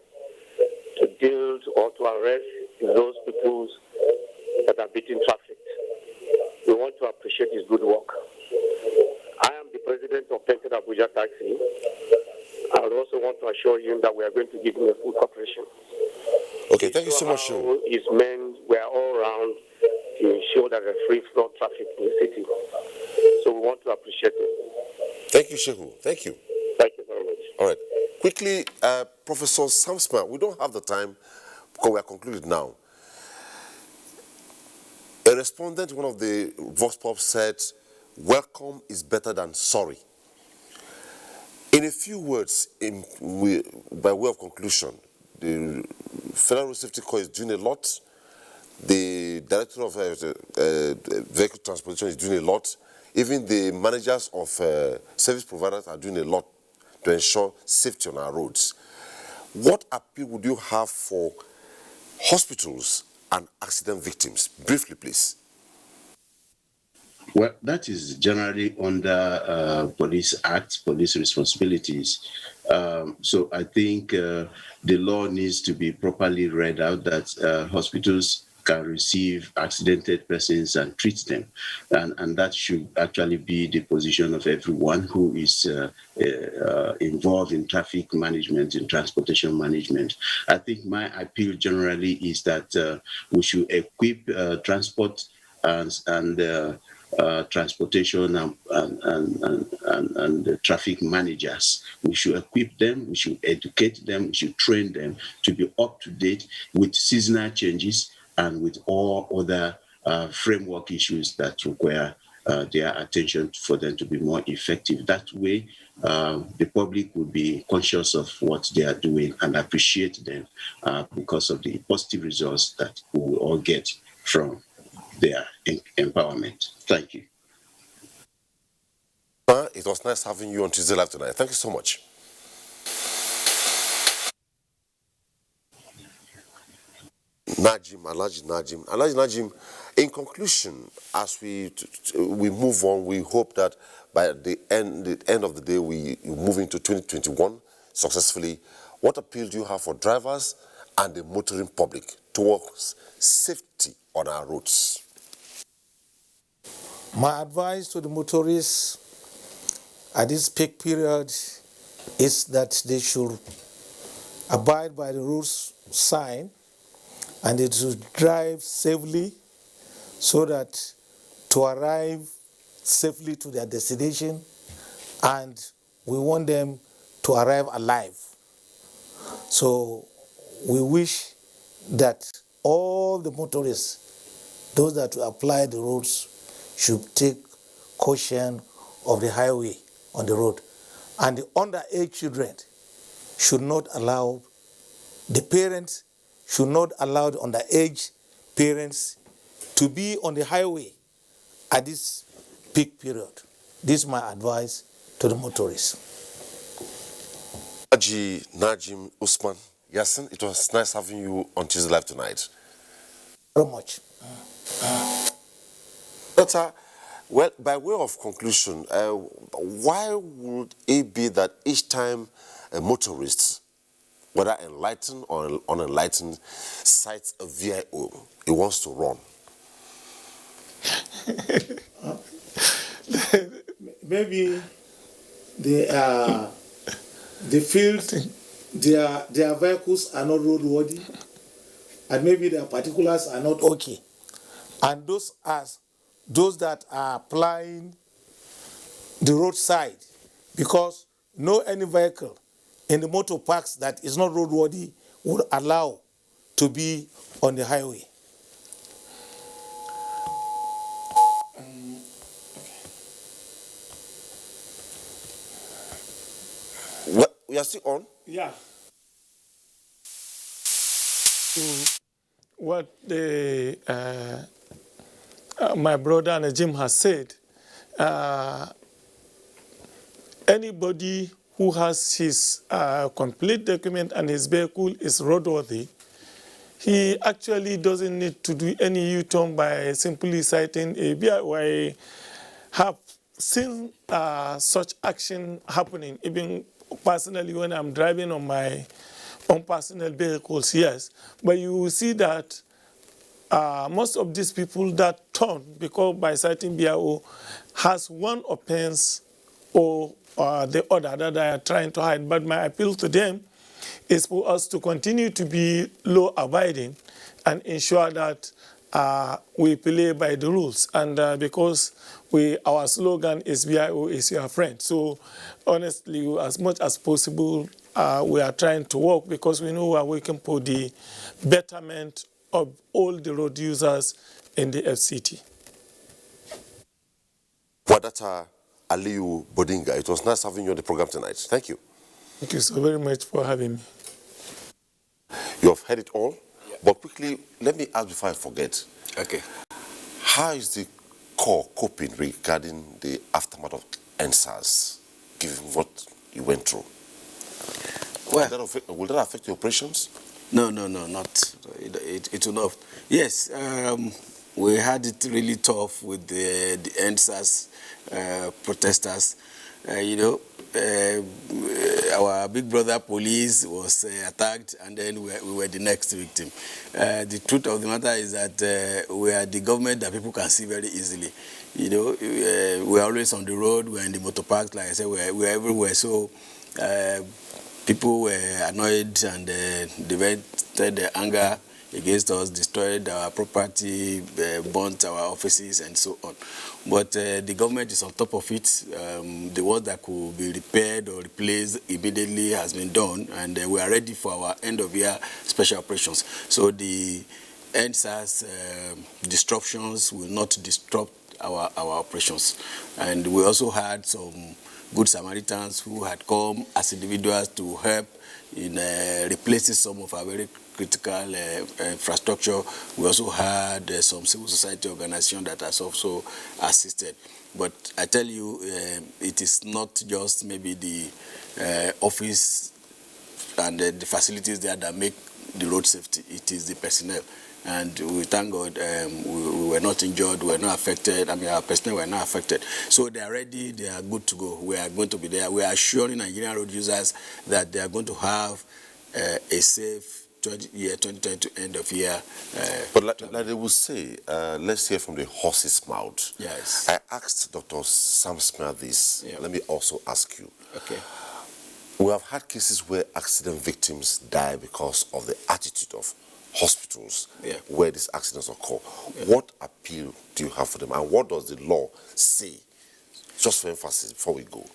to deal or to arrest those people that are beating traffic. We want to appreciate his good work. I am the president of Painted Abuja Taxi. I would also want to assure him that we are going to give him a full cooperation. Okay, thank you so much, Shehu. His men were all around to ensure that there's free flow traffic in the city. So we want to appreciate it. Thank you, Shehu. Thank you. Thank you very much. All right. Quickly, Professor Samsma, we don't have the time because we are concluded now. A respondent, one of the Vox Pop said, welcome is better than sorry. In a few words, by way of conclusion, the Federal Road Safety Corps is doing a lot. The Director of Vehicle Transportation is doing a lot. Even the managers of service providers are doing a lot to ensure safety on our roads. What appeal would you have for hospitals and accident victims? Briefly, please. Well, that is generally under Police Act, police responsibilities. So I think the law needs to be properly read out that hospitals can receive accidented persons and treat them. And that should actually be the position of everyone who is involved in traffic management, in transportation management. I think my appeal generally is that we should equip transport and transportation and traffic managers. We should equip them, we should educate them, we should train them to be up to date with seasonal changes and with all other framework issues that require their attention for them to be more effective. That way, the public will be conscious of what they are doing and appreciate them because of the positive results that we will all get from their empowerment. Thank you. It was nice having you on Tuesday Live tonight. Thank you so much. Alhaji Najim, in conclusion, as we move on, we hope that by the end of the day, we move into 2021 successfully. What appeal do you have for drivers and the motoring public towards safety on our roads? My advice to the motorists at this peak period is that they should abide by the rules sign and they should drive safely so that to arrive safely to their destination, and we want them to arrive alive. So we wish that all the motorists, those that apply the roads, should take caution of the highway on the road. And the underage children should not allow, the parents should not allow the underage parents to be on the highway at this peak period. This is my advice to the motorists. Haji Najim Usman Yasin, it was nice having you on Tuesday Live tonight. Very much. Doctor, well, by way of conclusion, why would it be that each time a motorist, whether enlightened or unenlightened, sights a VIO, he wants to run? Maybe they feel their vehicles are not roadworthy, and maybe their particulars are not okay. And those that are applying the roadside, because no any vehicle in the motor parks that is not roadworthy would allow to be on the highway. What? We are still on? Yeah. What my brother Najim has said, anybody who has his complete document and his vehicle is roadworthy, he actually doesn't need to do any U-turn by simply citing a VIO. I have seen such action happening, even personally when I'm driving on my own personal vehicles, yes. But you will see that most of these people that turn, because by citing VIO, has one offense or the other that they are trying to hide. But my appeal to them is for us to continue to be law-abiding and ensure that we play by the rules. And because our slogan is VIO is your friend. So honestly, as much as possible, we are trying to work because we know we are working for the betterment of all the road users in the FCT. Wadata Aliu Bodinga, it was nice having you on the program tonight. Thank you. Thank you so very much for having me. You have heard it all, but quickly, let me ask before I forget. Okay. How is the Corps coping regarding the aftermath of NSAS, given what you went through? Well, will that affect your operations? No, not. It will not. Yes, we had it really tough with the NSAS protesters. Our big brother police was attacked, and then we were the next victim. The truth of the matter is that we are the government that people can see very easily. We are always on the road, we're in the motor parks, like I said, we're everywhere. So people were annoyed and they vented their anger against us, destroyed our property, burnt our offices, and so on. But the government is on top of it. The work that could be repaired or replaced immediately has been done, and we are ready for our end-of-year special operations. So the NSAS disruptions will not disrupt our operations. And we also had some good Samaritans who had come as individuals to help in replacing some of our very critical infrastructure. We also had some civil society organizations that has also assisted. But I tell you, it is not just maybe the office and the facilities there that make the road safety. It is the personnel. And we thank God we were not injured, we were not affected. I mean, our personnel were not affected. So they are ready, they are good to go. We are going to be there. We are assuring Nigerian road users that they are going to have a safe 2020 end of year. But like they will say, let's hear from the horse's mouth. Yes. I asked Dr. Sam Smith this. Yeah. Let me also ask you. Okay. We have had cases where accident victims die because of the attitude of hospitals where these accidents occur. What appeal do you have for them, and what does the law say? Just for emphasis before we go.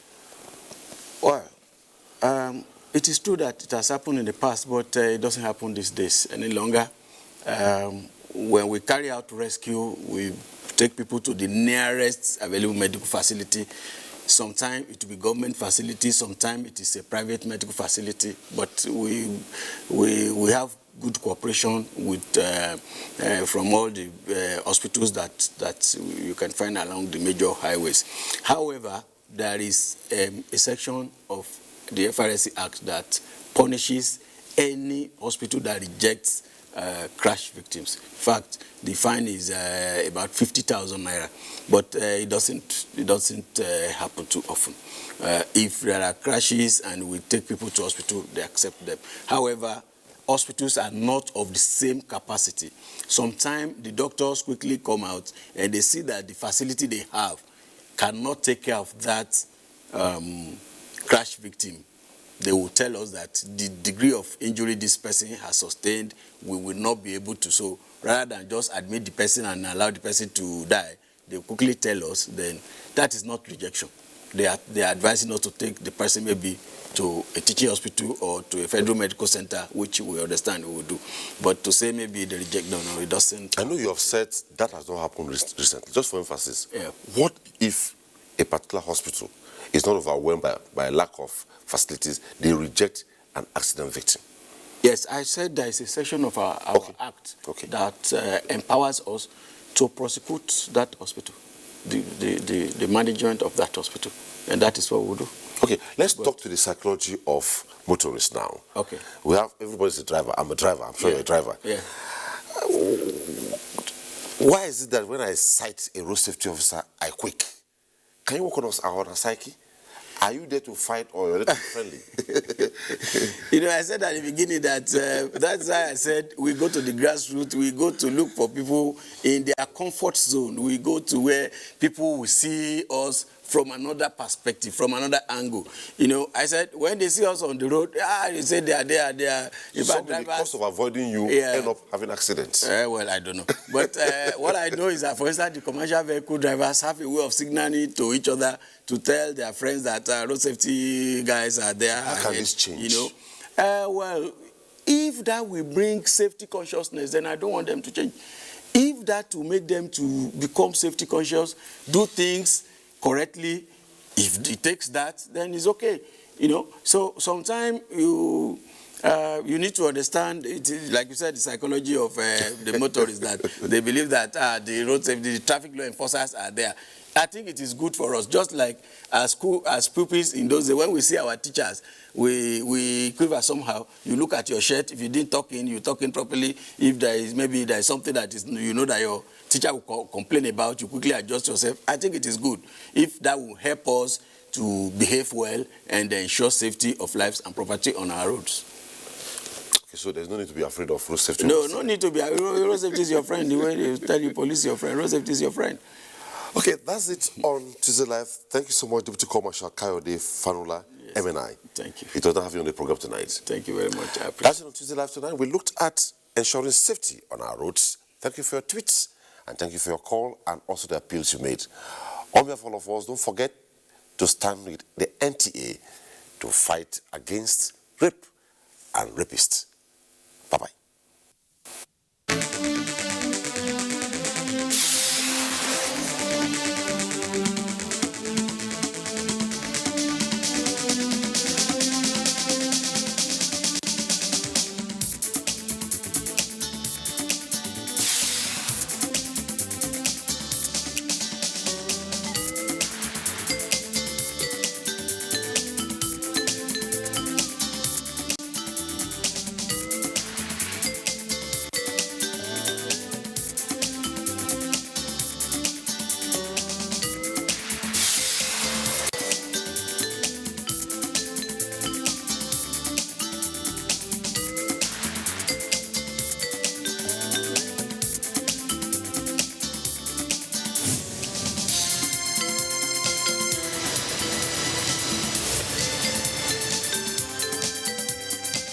Well, it is true that it has happened in the past, but it doesn't happen these days any longer. When we carry out rescue, we take people to the nearest available medical facility. Sometimes it will be government facility, sometimes it is a private medical facility, but we have good cooperation with from all the hospitals that you can find along the major highways. However, there is a section of the FRSC Act that punishes any hospital that rejects crash victims. In fact, the fine is about 50,000 naira, but it doesn't happen too often. If there are crashes and we take people to hospital, they accept them. However, hospitals are not of the same capacity. Sometimes the doctors quickly come out and they see that the facility they have cannot take care of that crash victim. They will tell us that the degree of injury this person has sustained, we will not be able to. So rather than just admit the person and allow the person to die, they quickly tell us, then that is not rejection. They are advising us to take the person maybe to a teaching hospital or to a federal medical center, which we understand we will do. But to say maybe they reject, no, it doesn't. I know you have said that has not happened recently. Just for emphasis, yeah. What if a particular hospital is not overwhelmed by a lack of facilities, they reject an accident victim? Yes, I said there is a section of our act that empowers us to prosecute that hospital, the management of that hospital, and that is what we'll do. Okay, let's talk to the psychology of motorists now. Okay. We have, everybody's a driver. I'm a driver. I'm sure you're a driver. Yeah. Why is it that when I sight a road safety officer, I quake? Can you work on our psyche? Are you there to fight or you're there to be friendly? You know, I said at the beginning that that's why I said we go to the grassroots, we go to look for people in their comfort zone. We go to where people will see us from another perspective, from another angle. You know, I said, when they see us on the road, they say they are. Some in the course of avoiding you end up having accidents. Well, I don't know. But what I know is that, for instance, the commercial vehicle drivers have a way of signaling to each other to tell their friends that road safety guys are there. How can this change? You know, well, if that will bring safety consciousness, then I don't want them to change. If that will make them to become safety conscious, do things correctly, if it takes that, then it's okay. You know, so sometimes you need to understand, like you said, the psychology of the motorists, that they believe that the road safety, the traffic law enforcers are there. I think it is good for us, just like as pupils in those days, when we see our teachers, we quiver somehow. You look at your shirt, if you didn't talk in, you talk in properly. If there is something that is, you know, that your teacher will complain about, you quickly adjust yourself. I think it is good if that will help us to behave well and ensure safety of lives and property on our roads. Okay, so there's no need to be afraid of road safety? No need to be. Road safety is your friend. The way they tell you police is your friend, road safety is your friend. Okay, that's it on Tuesday Live. Thank you so much, Deputy Commissioner Kayode Fanula, MNI. Thank you. It was not having you on the program tonight. Thank you very much. I appreciate That's it on Tuesday Live tonight. We looked at ensuring safety on our roads. Thank you for your tweets, and thank you for your call, and also the appeals you made. On behalf of all of us, don't forget to stand with the NTA to fight against rape and rapists. Bye-bye.